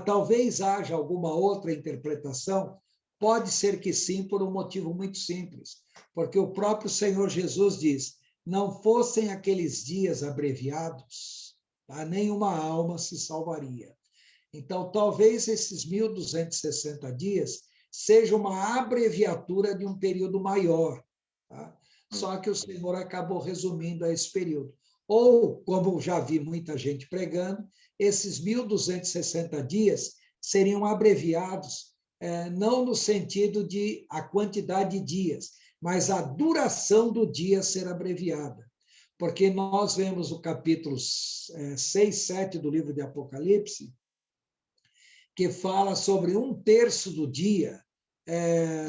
Talvez haja alguma outra interpretação, pode ser que sim, por um motivo muito simples, porque o próprio Senhor Jesus diz, não fossem aqueles dias abreviados, nenhuma alma se salvaria. Então, talvez esses 1.260 dias seja uma abreviatura de um período maior. Tá? Só que o Senhor acabou resumindo a esse período. Ou, como já vi muita gente pregando, esses 1.260 dias seriam abreviados, não no sentido de a quantidade de dias, mas a duração do dia ser abreviada. Porque nós vemos o capítulo 6, 7 do livro de Apocalipse, que fala sobre 1/3 do dia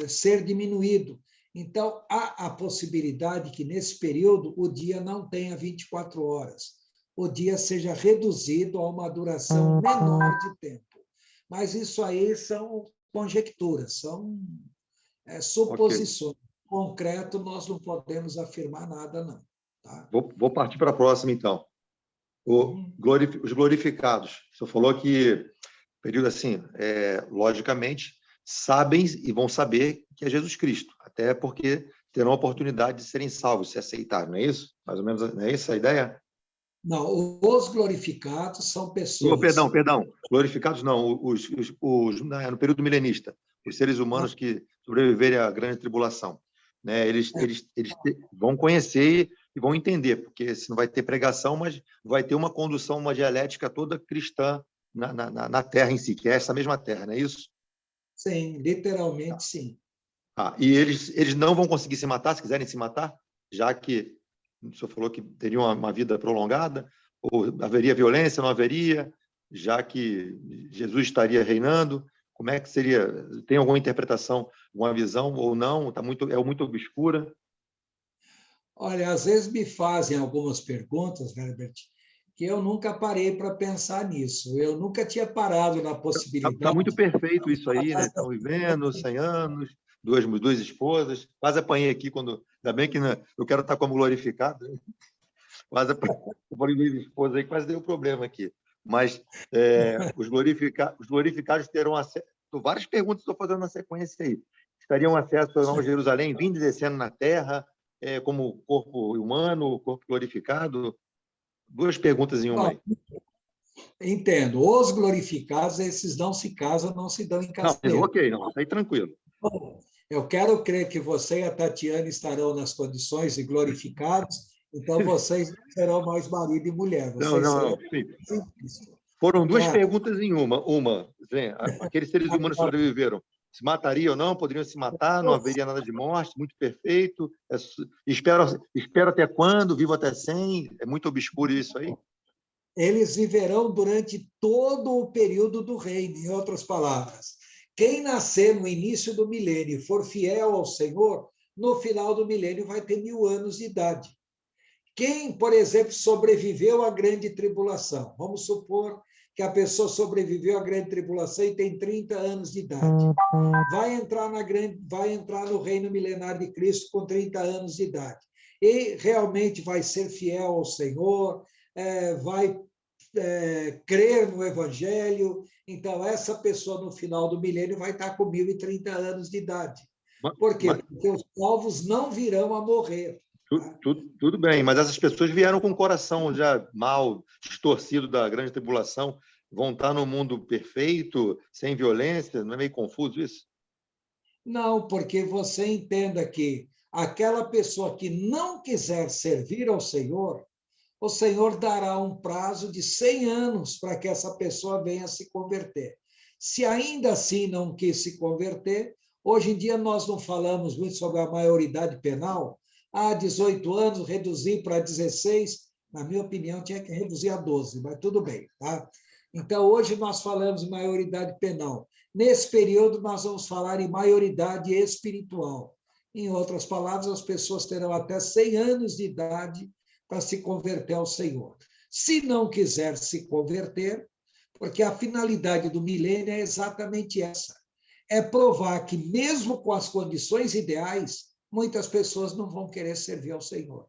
ser diminuído. Então, há a possibilidade que, nesse período, o dia não tenha 24 horas. O dia seja reduzido a uma duração menor de tempo. Mas isso aí são conjecturas, são suposições. Okay. Concreto, nós não podemos afirmar nada, não. Tá? Vou partir para a próxima, então. Os glorificados. O senhor falou que, período assim, logicamente, sabem e vão saber que é Jesus Cristo, até porque terão a oportunidade de serem salvos, se aceitarem, não é isso? Mais ou menos, não é essa a ideia? Não, os glorificados são pessoas... Perdão. Glorificados não, no período milenista, os seres humanos que sobreviverem à grande tribulação. Né? Eles vão conhecer e vão entender, porque se não vai ter pregação, mas vai ter uma condução, uma dialética toda cristã na Terra em si, que é essa mesma Terra, não é isso? Sim, literalmente sim. E eles não vão conseguir se matar, se quiserem se matar, já que o senhor falou que teriam uma vida prolongada, ou haveria violência, não haveria, já que Jesus estaria reinando. Como é que seria? Tem alguma interpretação, alguma visão ou não? É muito obscura? Olha, às vezes me fazem algumas perguntas, Herbert, que eu nunca parei para pensar nisso. Eu nunca tinha parado na possibilidade... Está muito perfeito isso aí, né? Estão vivendo 100 anos, duas esposas. Quase apanhei aqui quando... Ainda bem que eu quero estar como glorificado. Né? Quase apanhei duas esposas aí, quase deu problema aqui. Mas os glorificados terão acesso... Várias perguntas estou fazendo na sequência aí. Estariam acesso a Nova Jerusalém, vindo e descendo na terra, como corpo humano, corpo glorificado? Duas perguntas em uma aí. Entendo. Os glorificados, esses não se casam, não se dão em casamento. Não, ok, não, está aí tranquilo. Eu quero crer que você e a Tatiana estarão nas condições de glorificados, então vocês não serão mais marido e mulher. Vocês não. Foram duas perguntas em uma. Zé, aqueles seres humanos sobreviveram. Se matariam ou não? Poderiam se matar? Não haveria nada de morte? Muito perfeito. Espero até quando? Vivo até 100? É muito obscuro isso aí? Eles viverão durante todo o período do reino, em outras palavras. Quem nascer no início do milênio e for fiel ao Senhor, no final do milênio vai ter 1000 anos de idade. Quem, por exemplo, sobreviveu à grande tribulação, vamos supor que a pessoa sobreviveu à grande tribulação e tem 30 anos de idade, vai entrar no reino milenário de Cristo com 30 anos de idade. E realmente vai ser fiel ao Senhor, vai crer no Evangelho. Então, essa pessoa, no final do milênio, vai estar com 1030 anos de idade. Por quê? Porque os salvos não virão a morrer. Tudo bem, mas essas pessoas vieram com o coração já mal, distorcido da grande tribulação, vão estar no mundo perfeito, sem violência? Não é meio confuso isso? Não, porque você entenda que aquela pessoa que não quiser servir ao Senhor, o Senhor dará um prazo de 100 anos para que essa pessoa venha se converter. Se ainda assim não quis se converter, hoje em dia nós não falamos muito sobre a maioridade penal. 18 anos, reduzir para 16, na minha opinião, tinha que reduzir a 12, mas tudo bem. Tá? Então, hoje nós falamos em maioridade penal. Nesse período, nós vamos falar em maioridade espiritual. Em outras palavras, as pessoas terão até 100 anos de idade para se converter ao Senhor. Se não quiser se converter, porque a finalidade do milênio é exatamente essa, é provar que, mesmo com as condições ideais, muitas pessoas não vão querer servir ao Senhor.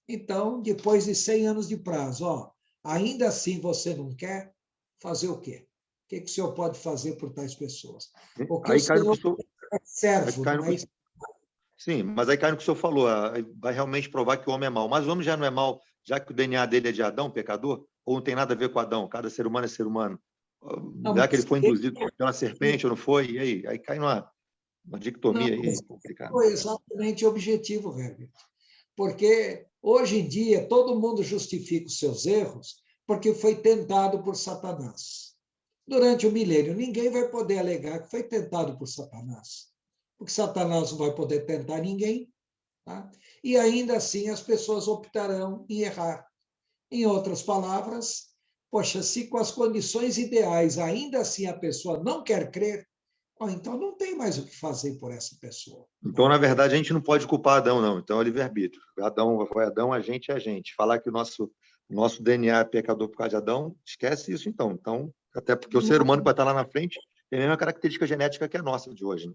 Então, depois de 100 anos de prazo, ainda assim você não quer fazer o quê? O que o senhor pode fazer por tais pessoas? Porque Aí o cai no que Senhor o senhor, é aí servo, cai no não que é? o senhor- sim, mas aí cai no que o senhor falou, vai realmente provar que o homem é mau. Mas o homem já não é mau, já que o DNA dele é de Adão, pecador, ou não tem nada a ver com Adão, cada ser humano é ser humano. Não, Já que mas ele foi induzido pela serpente ou não foi, e aí? Aí cai uma não, dicotomia mas aí complicada. foi exatamente o objetivo, Herbert. Porque hoje em dia todo mundo justifica os seus erros porque foi tentado por Satanás. Durante o milênio, ninguém vai poder alegar que foi tentado por Satanás, porque Satanás não vai poder tentar ninguém, tá? E ainda assim as pessoas optarão em errar. Em outras palavras, poxa, se com as condições ideais ainda assim a pessoa não quer crer, então não tem mais o que fazer por essa pessoa. Então, na verdade, a gente não pode culpar Adão, não. Então, é livre-arbítrio. Adão foi Adão, a gente é a gente. Falar que o nosso DNA é pecador por causa de Adão, esquece isso, então. Então, até porque o ser humano que vai estar lá na frente tem a mesma característica genética que a nossa de hoje. Né?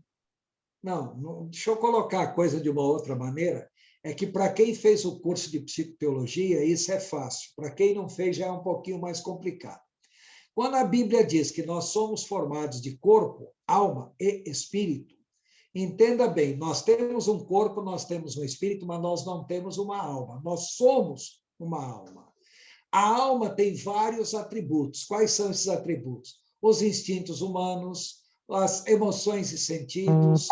Não, deixa eu colocar a coisa de uma outra maneira. É que para quem fez o curso de psicoteologia, isso é fácil. Para quem não fez, já é um pouquinho mais complicado. Quando a Bíblia diz que nós somos formados de corpo, alma e espírito, entenda bem, nós temos um corpo, nós temos um espírito, mas nós não temos uma alma. Nós somos uma alma. A alma tem vários atributos. Quais são esses atributos? Os instintos humanos, as emoções e sentidos,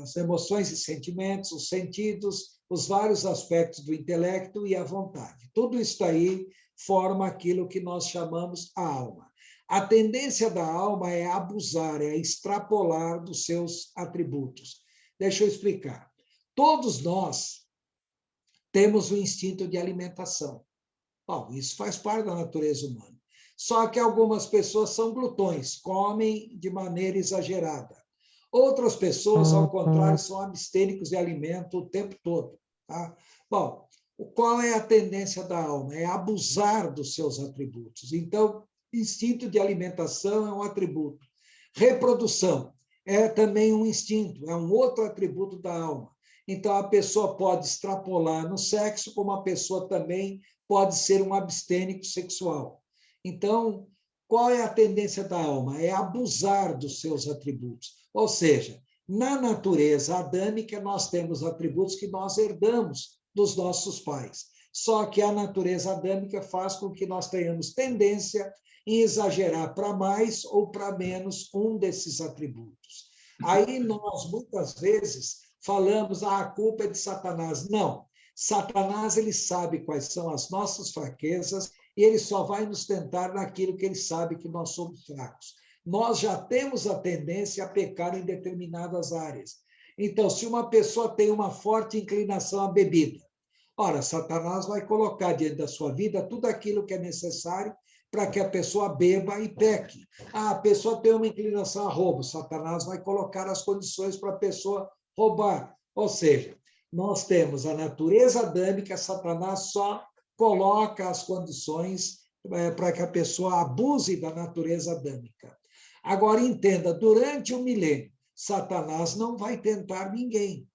as emoções e sentimentos, os sentidos, os vários aspectos do intelecto e a vontade. Tudo isso aí forma aquilo que nós chamamos a alma. A tendência da alma é abusar, é extrapolar dos seus atributos. Deixa eu explicar. Todos nós temos o instinto de alimentação. Bom, isso faz parte da natureza humana. Só que algumas pessoas são glutões, comem de maneira exagerada. Outras pessoas, ao contrário, são abstêmicos de alimento o tempo todo. Tá? Bom, qual é a tendência da alma? É abusar dos seus atributos. Então, instinto de alimentação é um atributo. Reprodução é também um instinto, é um outro atributo da alma. Então, a pessoa pode extrapolar no sexo, como a pessoa também pode ser um abstêmico sexual. Então, qual é a tendência da alma? É abusar dos seus atributos. Ou seja, na natureza adâmica, nós temos atributos que nós herdamos dos nossos pais. Só que a natureza adâmica faz com que nós tenhamos tendência em exagerar para mais ou para menos um desses atributos. Aí nós, muitas vezes, falamos, a culpa é de Satanás. Não. Satanás, ele sabe quais são as nossas fraquezas e ele só vai nos tentar naquilo que ele sabe que nós somos fracos. Nós já temos a tendência a pecar em determinadas áreas. Então, se uma pessoa tem uma forte inclinação à bebida, ora, Satanás vai colocar diante da sua vida tudo aquilo que é necessário para que a pessoa beba e peque. A pessoa tem uma inclinação a roubo, Satanás vai colocar as condições para a pessoa roubar. Ou seja, nós temos a natureza adâmica, Satanás só coloca as condições para que a pessoa abuse da natureza adâmica. Agora, entenda, durante o milênio, Satanás não vai tentar ninguém.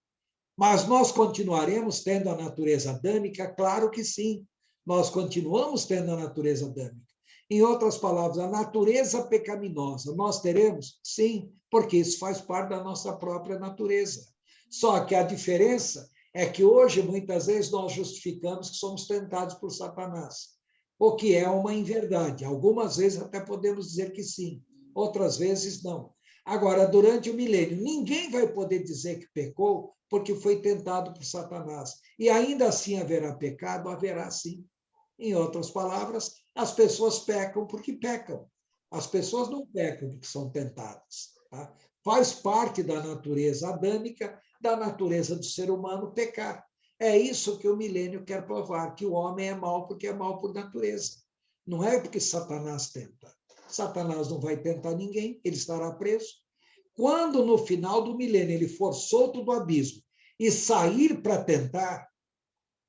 Mas nós continuaremos tendo a natureza adâmica? Claro que sim. Nós continuamos tendo a natureza adâmica. Em outras palavras, a natureza pecaminosa nós teremos? Sim, porque isso faz parte da nossa própria natureza. Só que a diferença é que hoje, muitas vezes, nós justificamos que somos tentados por Satanás, o que é uma inverdade. Algumas vezes até podemos dizer que sim, outras vezes não. Agora, durante o milênio, ninguém vai poder dizer que pecou porque foi tentado por Satanás. E ainda assim haverá pecado? Haverá sim. Em outras palavras, as pessoas pecam porque pecam. As pessoas não pecam porque são tentadas. Tá? Faz parte da natureza adâmica, da natureza do ser humano pecar. É isso que o milênio quer provar, que o homem é mau porque é mau por natureza. Não é porque Satanás tenta. Satanás não vai tentar ninguém, ele estará preso. Quando, no final do milênio, ele for solto do abismo e sair para tentar,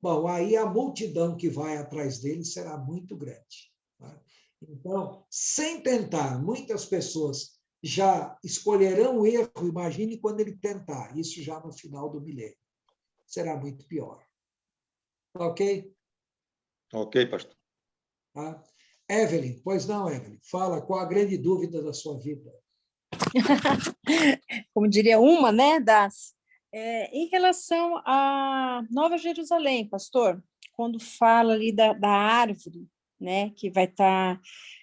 bom, aí a multidão que vai atrás dele será muito grande. Tá? Então, sem tentar, muitas pessoas já escolherão o erro, imagine quando ele tentar, isso já no final do milênio. Será muito pior. Ok? Ok, pastor. Tá? Evelyn, pois não, Evelyn, fala qual a grande dúvida da sua vida. Como diria uma, né, em relação à Nova Jerusalém, pastor, quando fala ali da árvore, né, que vai estar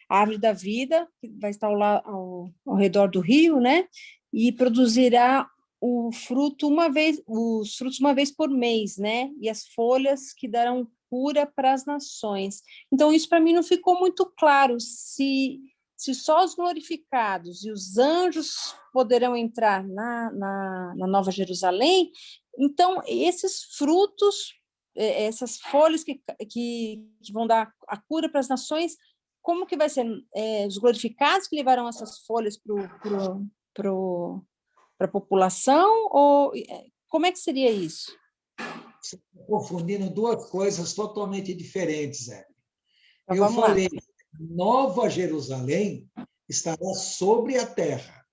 a árvore da vida, que vai estar ao redor do rio, né, e produzirá os frutos uma vez por mês, né, e as folhas que darão cura para as nações. Então, isso para mim não ficou muito claro, se só os glorificados e os anjos poderão entrar na Nova Jerusalém, então esses frutos, essas folhas que vão dar a cura para as nações, como que vai ser? Os glorificados que levarão essas folhas para a população? Ou como é que seria isso? Você está confundindo duas coisas totalmente diferentes, Evelyn. Então, Eu vamos lá. falei, Nova Jerusalém estará sobre a terra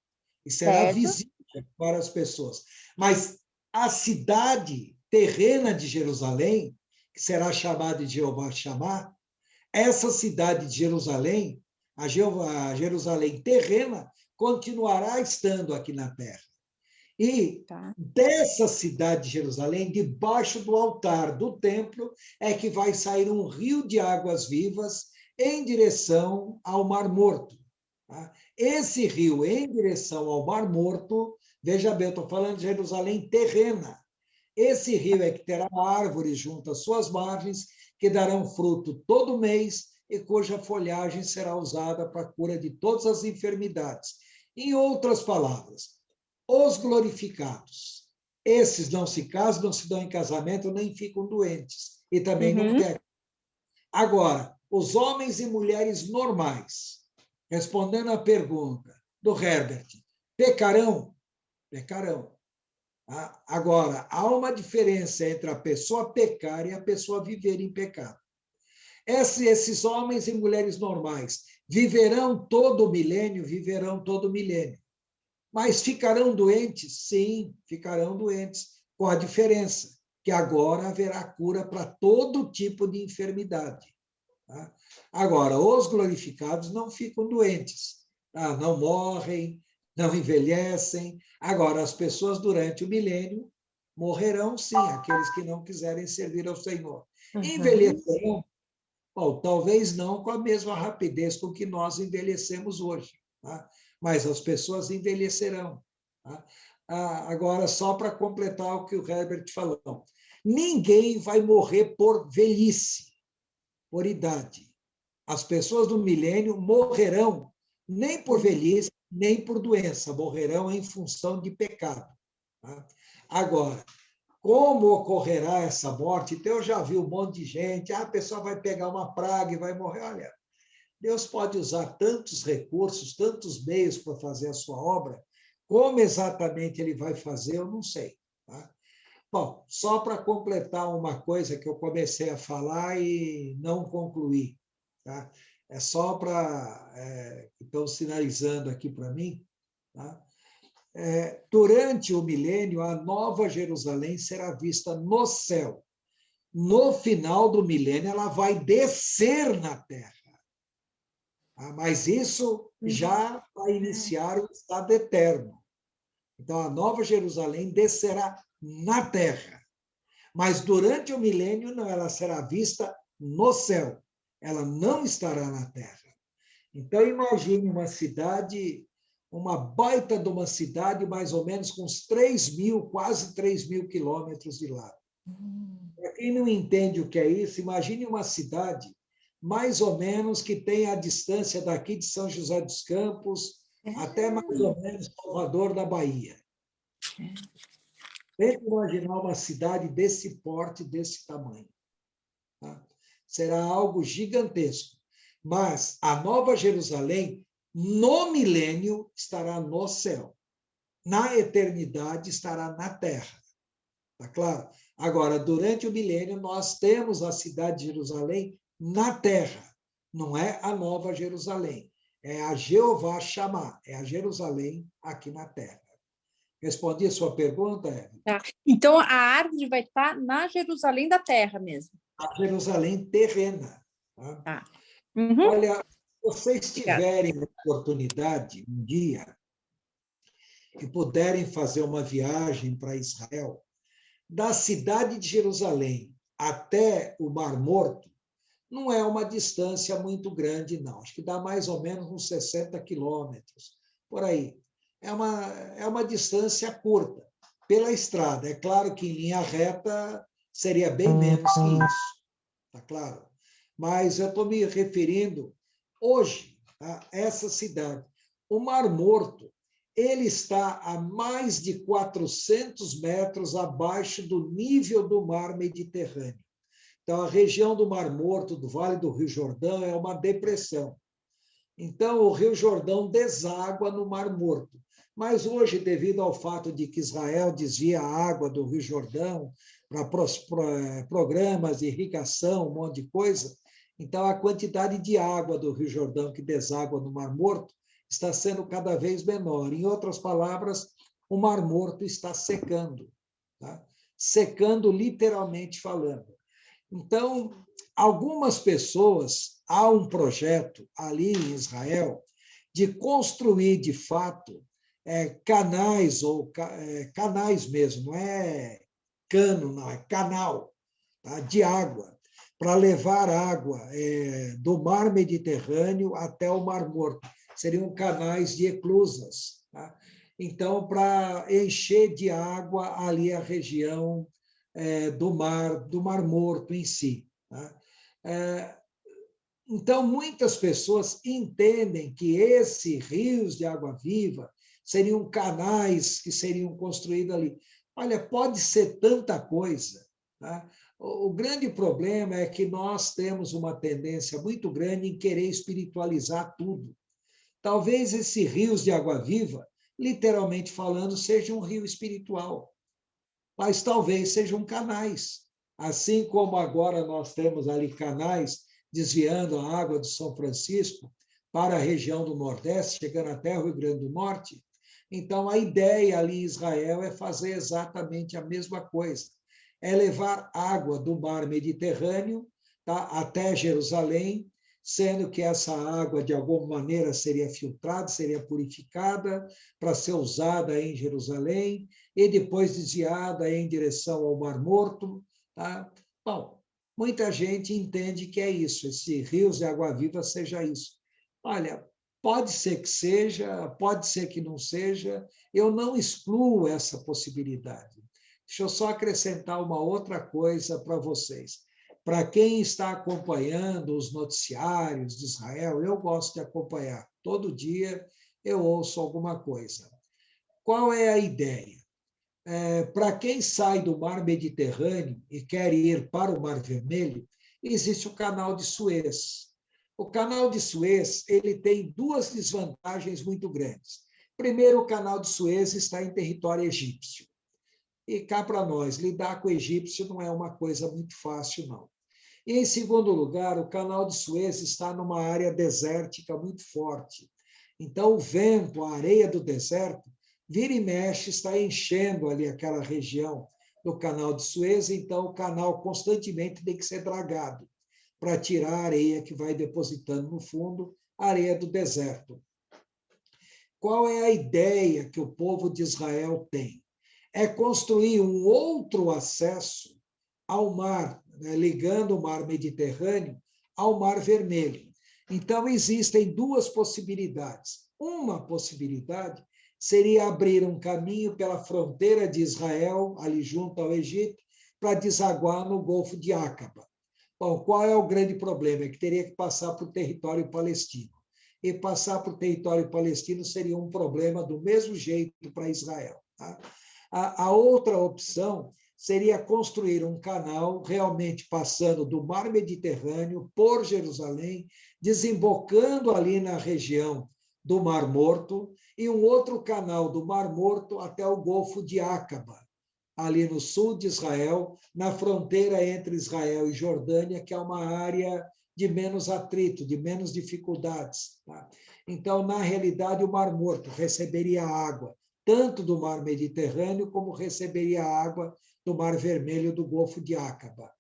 e será Certo. visível para as pessoas. Mas a cidade terrena de Jerusalém, que será chamada de Jeová Shammah, essa cidade de Jerusalém, a Jerusalém terrena, continuará estando aqui na terra. E dessa cidade de Jerusalém, debaixo do altar do templo, é que vai sair um rio de águas vivas em direção ao Mar Morto. Tá? Esse rio em direção ao Mar Morto, veja bem, eu estou falando de Jerusalém terrena. Esse rio é que terá árvores junto às suas margens, que darão fruto todo mês e cuja folhagem será usada para a cura de todas as enfermidades. Em outras palavras, os glorificados, esses não se casam, não se dão em casamento, nem ficam doentes, e também não pecam. Agora, os homens e mulheres normais, respondendo à pergunta do Herbert, pecarão? Pecarão. Agora, há uma diferença entre a pessoa pecar e a pessoa viver em pecado. Esses homens e mulheres normais viverão todo o milênio? Viverão todo o milênio. Mas ficarão doentes? Sim, ficarão doentes, com a diferença que agora haverá cura para todo tipo de enfermidade. Tá? Agora, os glorificados não ficam doentes, tá? Não morrem, não envelhecem. Agora, as pessoas durante o milênio morrerão, sim, aqueles que não quiserem servir ao Senhor. Envelhecerão? Bom, talvez não com a mesma rapidez com que nós envelhecemos hoje, tá? Mas as pessoas envelhecerão. Tá? Agora, só para completar o que o Herbert falou, ninguém vai morrer por velhice, por idade. As pessoas do milênio morrerão nem por velhice, nem por doença, morrerão em função de pecado. Tá? Agora, como ocorrerá essa morte? Então, eu já vi um monte de gente, a pessoa vai pegar uma praga e vai morrer. Olha, Deus pode usar tantos recursos, tantos meios para fazer a sua obra, como exatamente ele vai fazer, eu não sei. Tá? Bom, só para completar uma coisa que eu comecei a falar e não concluí. Tá? É só para... estão sinalizando aqui para mim. Tá? Durante o milênio, a Nova Jerusalém será vista no céu. No final do milênio, ela vai descer na terra. Mas isso já vai iniciar o estado eterno. Então, a Nova Jerusalém descerá na terra. Mas durante o milênio, não, ela será vista no céu. Ela não estará na terra. Então, imagine uma cidade, uma baita de uma cidade, mais ou menos com uns 3.000, quase 3.000 quilômetros de largo. Para quem não entende o que é isso, imagine uma cidade mais ou menos que tem a distância daqui de São José dos Campos até mais ou menos Salvador da Bahia. Tente imaginar uma cidade desse porte, desse tamanho. Tá? Será algo gigantesco. Mas a Nova Jerusalém, no milênio, estará no céu. Na eternidade, estará na terra. Tá claro? Agora, durante o milênio, nós temos a cidade de Jerusalém na terra. Não é a Nova Jerusalém. É a Jeová Shammah, é a Jerusalém aqui na terra. Respondi a sua pergunta, Eve? Tá. Então, a árvore vai estar na Jerusalém da terra mesmo. A Jerusalém terrena. Tá? Tá. Uhum. Olha, se vocês Obrigada. tiverem oportunidade um dia e puderem fazer uma viagem para Israel, da cidade de Jerusalém até o Mar Morto, não é uma distância muito grande, não. Acho que dá mais ou menos uns 60 quilômetros, por aí. É uma distância curta, pela estrada. É claro que em linha reta seria bem menos que isso, tá claro? Mas eu estou me referindo hoje a essa cidade. O Mar Morto, ele está a mais de 400 metros abaixo do nível do mar Mediterrâneo. Então, a região do Mar Morto, do Vale do Rio Jordão, é uma depressão. Então, o Rio Jordão deságua no Mar Morto. Mas hoje, devido ao fato de que Israel desvia a água do Rio Jordão para programas de irrigação, um monte de coisa, então a quantidade de água do Rio Jordão que deságua no Mar Morto está sendo cada vez menor. Em outras palavras, o Mar Morto está secando, tá? Secando literalmente falando. Então, algumas pessoas, há um projeto ali em Israel de construir, de fato, canais, ou canais mesmo, não é cano, não, é canal, tá? De água, para levar água do mar Mediterrâneo até o Mar Morto. Seriam canais de eclusas. Tá? Então, para encher de água ali a região do Mar Morto em si. Tá? Então, muitas pessoas entendem que esses rios de água viva seriam canais que seriam construídos ali. Olha, pode ser tanta coisa. Tá? O grande problema é que nós temos uma tendência muito grande em querer espiritualizar tudo. Talvez esses rios de água viva, literalmente falando, sejam um rio espiritual, mas talvez sejam canais. Assim como agora nós temos ali canais desviando a água de São Francisco para a região do Nordeste, chegando até o Rio Grande do Norte. Então, a ideia ali em Israel é fazer exatamente a mesma coisa. É levar água do mar Mediterrâneo, tá, até Jerusalém, sendo que essa água, de alguma maneira, seria filtrada, seria purificada para ser usada em Jerusalém e depois desviada em direção ao Mar Morto. Tá? Bom, muita gente entende que é isso, esse rios de água viva seja isso. Olha, pode ser que seja, pode ser que não seja, eu não excluo essa possibilidade. Deixa eu só acrescentar uma outra coisa para vocês. Para quem está acompanhando os noticiários de Israel, eu gosto de acompanhar. Todo dia eu ouço alguma coisa. Qual é a ideia? Para quem sai do Mar Mediterrâneo e quer ir para o Mar Vermelho, existe o Canal de Suez. O Canal de Suez ele tem duas desvantagens muito grandes. Primeiro, o Canal de Suez está em território egípcio. E cá para nós, lidar com o egípcio não é uma coisa muito fácil, não. E, em segundo lugar, o Canal de Suez está numa área desértica muito forte. Então, o vento, a areia do deserto, vira e mexe, está enchendo ali aquela região do Canal de Suez, então o canal constantemente tem que ser dragado para tirar a areia que vai depositando no fundo, a areia do deserto. Qual é a ideia que o povo de Israel tem? É construir um outro acesso ao mar, né, ligando o mar Mediterrâneo ao Mar Vermelho. Então, existem duas possibilidades. Uma possibilidade seria abrir um caminho pela fronteira de Israel, ali junto ao Egito, para desaguar no Golfo de Aqaba. Bom, qual é o grande problema? É que teria que passar por território palestino. E passar por território palestino seria um problema do mesmo jeito para Israel. Tá? A outra opção seria construir um canal realmente passando do Mar Mediterrâneo por Jerusalém, desembocando ali na região do Mar Morto, e um outro canal do Mar Morto até o Golfo de Aqaba, ali no sul de Israel, na fronteira entre Israel e Jordânia, que é uma área de menos atrito, de menos dificuldades. Tá? Então, na realidade, o Mar Morto receberia água tanto do Mar Mediterrâneo como receberia água do Mar Vermelho, do Golfo de Aqaba.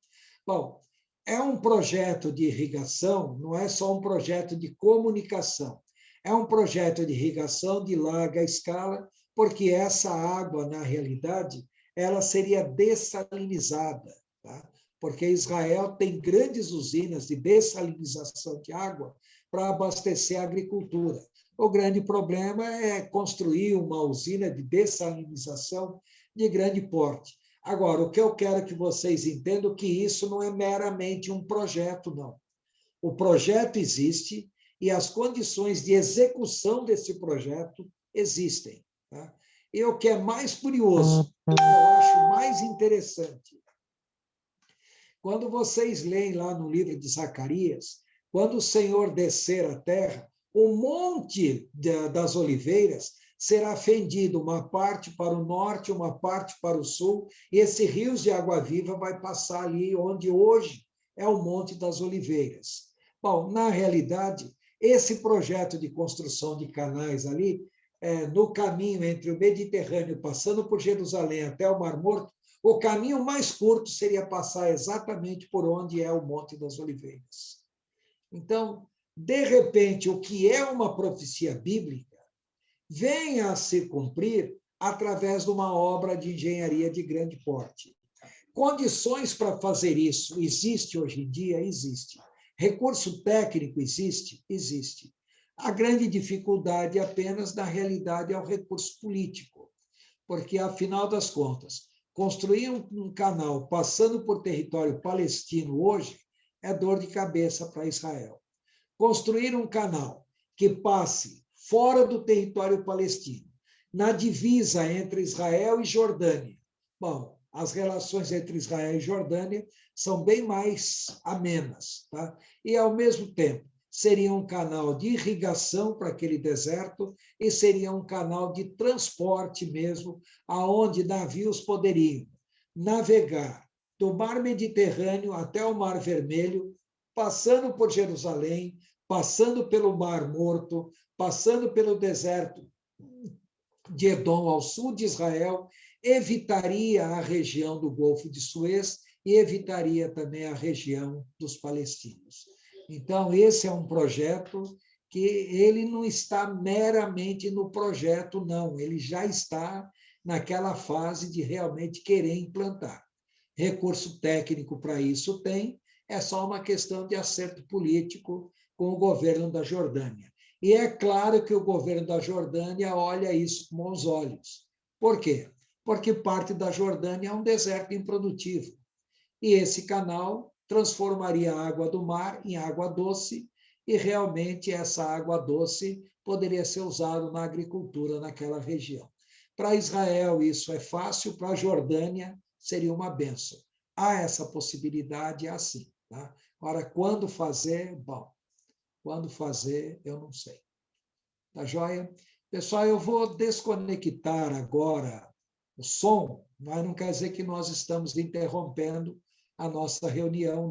Bom, é um projeto de irrigação, não é só um projeto de comunicação, é um projeto de irrigação de larga escala, porque essa água, na realidade, ela seria dessalinizada, tá? Porque Israel tem grandes usinas de dessalinização de água para abastecer a agricultura. O grande problema é construir uma usina de dessalinização de grande porte. Agora, o que eu quero que vocês entendam é que isso não é meramente um projeto, não. O projeto existe e as condições de execução desse projeto existem. Tá? E o que é mais curioso, o que eu acho mais interessante, quando vocês leem lá no livro de Zacarias, quando o Senhor descer à terra, o monte das oliveiras será fendido, uma parte para o norte, uma parte para o sul, e esse rios de água viva vai passar ali onde hoje é o Monte das Oliveiras. Bom, na realidade, esse projeto de construção de canais ali, no caminho entre o Mediterrâneo, passando por Jerusalém até o Mar Morto, o caminho mais curto seria passar exatamente por onde é o Monte das Oliveiras. Então, de repente, o que é uma profecia bíblica vem a se cumprir através de uma obra de engenharia de grande porte. Condições para fazer isso existe hoje em dia? Existe. Recurso técnico existe? Existe. A grande dificuldade apenas, na realidade, é o recurso político, porque, afinal das contas, construir um canal passando por território palestino hoje é dor de cabeça para Israel. Construir um canal que passe fora do território palestino, na divisa entre Israel e Jordânia. Bom, as relações entre Israel e Jordânia são bem mais amenas, tá? E, ao mesmo tempo, seria um canal de irrigação para aquele deserto e seria um canal de transporte mesmo, aonde navios poderiam navegar do Mar Mediterrâneo até o Mar Vermelho, passando por Jerusalém, passando pelo Mar Morto, passando pelo deserto de Edom ao sul de Israel, evitaria a região do Golfo de Suez e evitaria também a região dos palestinos. Então, esse é um projeto que ele não está meramente no projeto, não, ele já está naquela fase de realmente querer implantar. Recurso técnico para isso tem, é só uma questão de acerto político com o governo da Jordânia. E é claro que o governo da Jordânia olha isso com bons olhos. Por quê? Porque parte da Jordânia é um deserto improdutivo. E esse canal transformaria a água do mar em água doce, e realmente essa água doce poderia ser usada na agricultura naquela região. Para Israel isso é fácil, para a Jordânia seria uma bênção. Há essa possibilidade assim. Tá? Agora, quando fazer? Bom, quando fazer, eu não sei. Tá joia? Pessoal, eu vou desconectar agora o som, mas não quer dizer que nós estamos interrompendo a nossa reunião.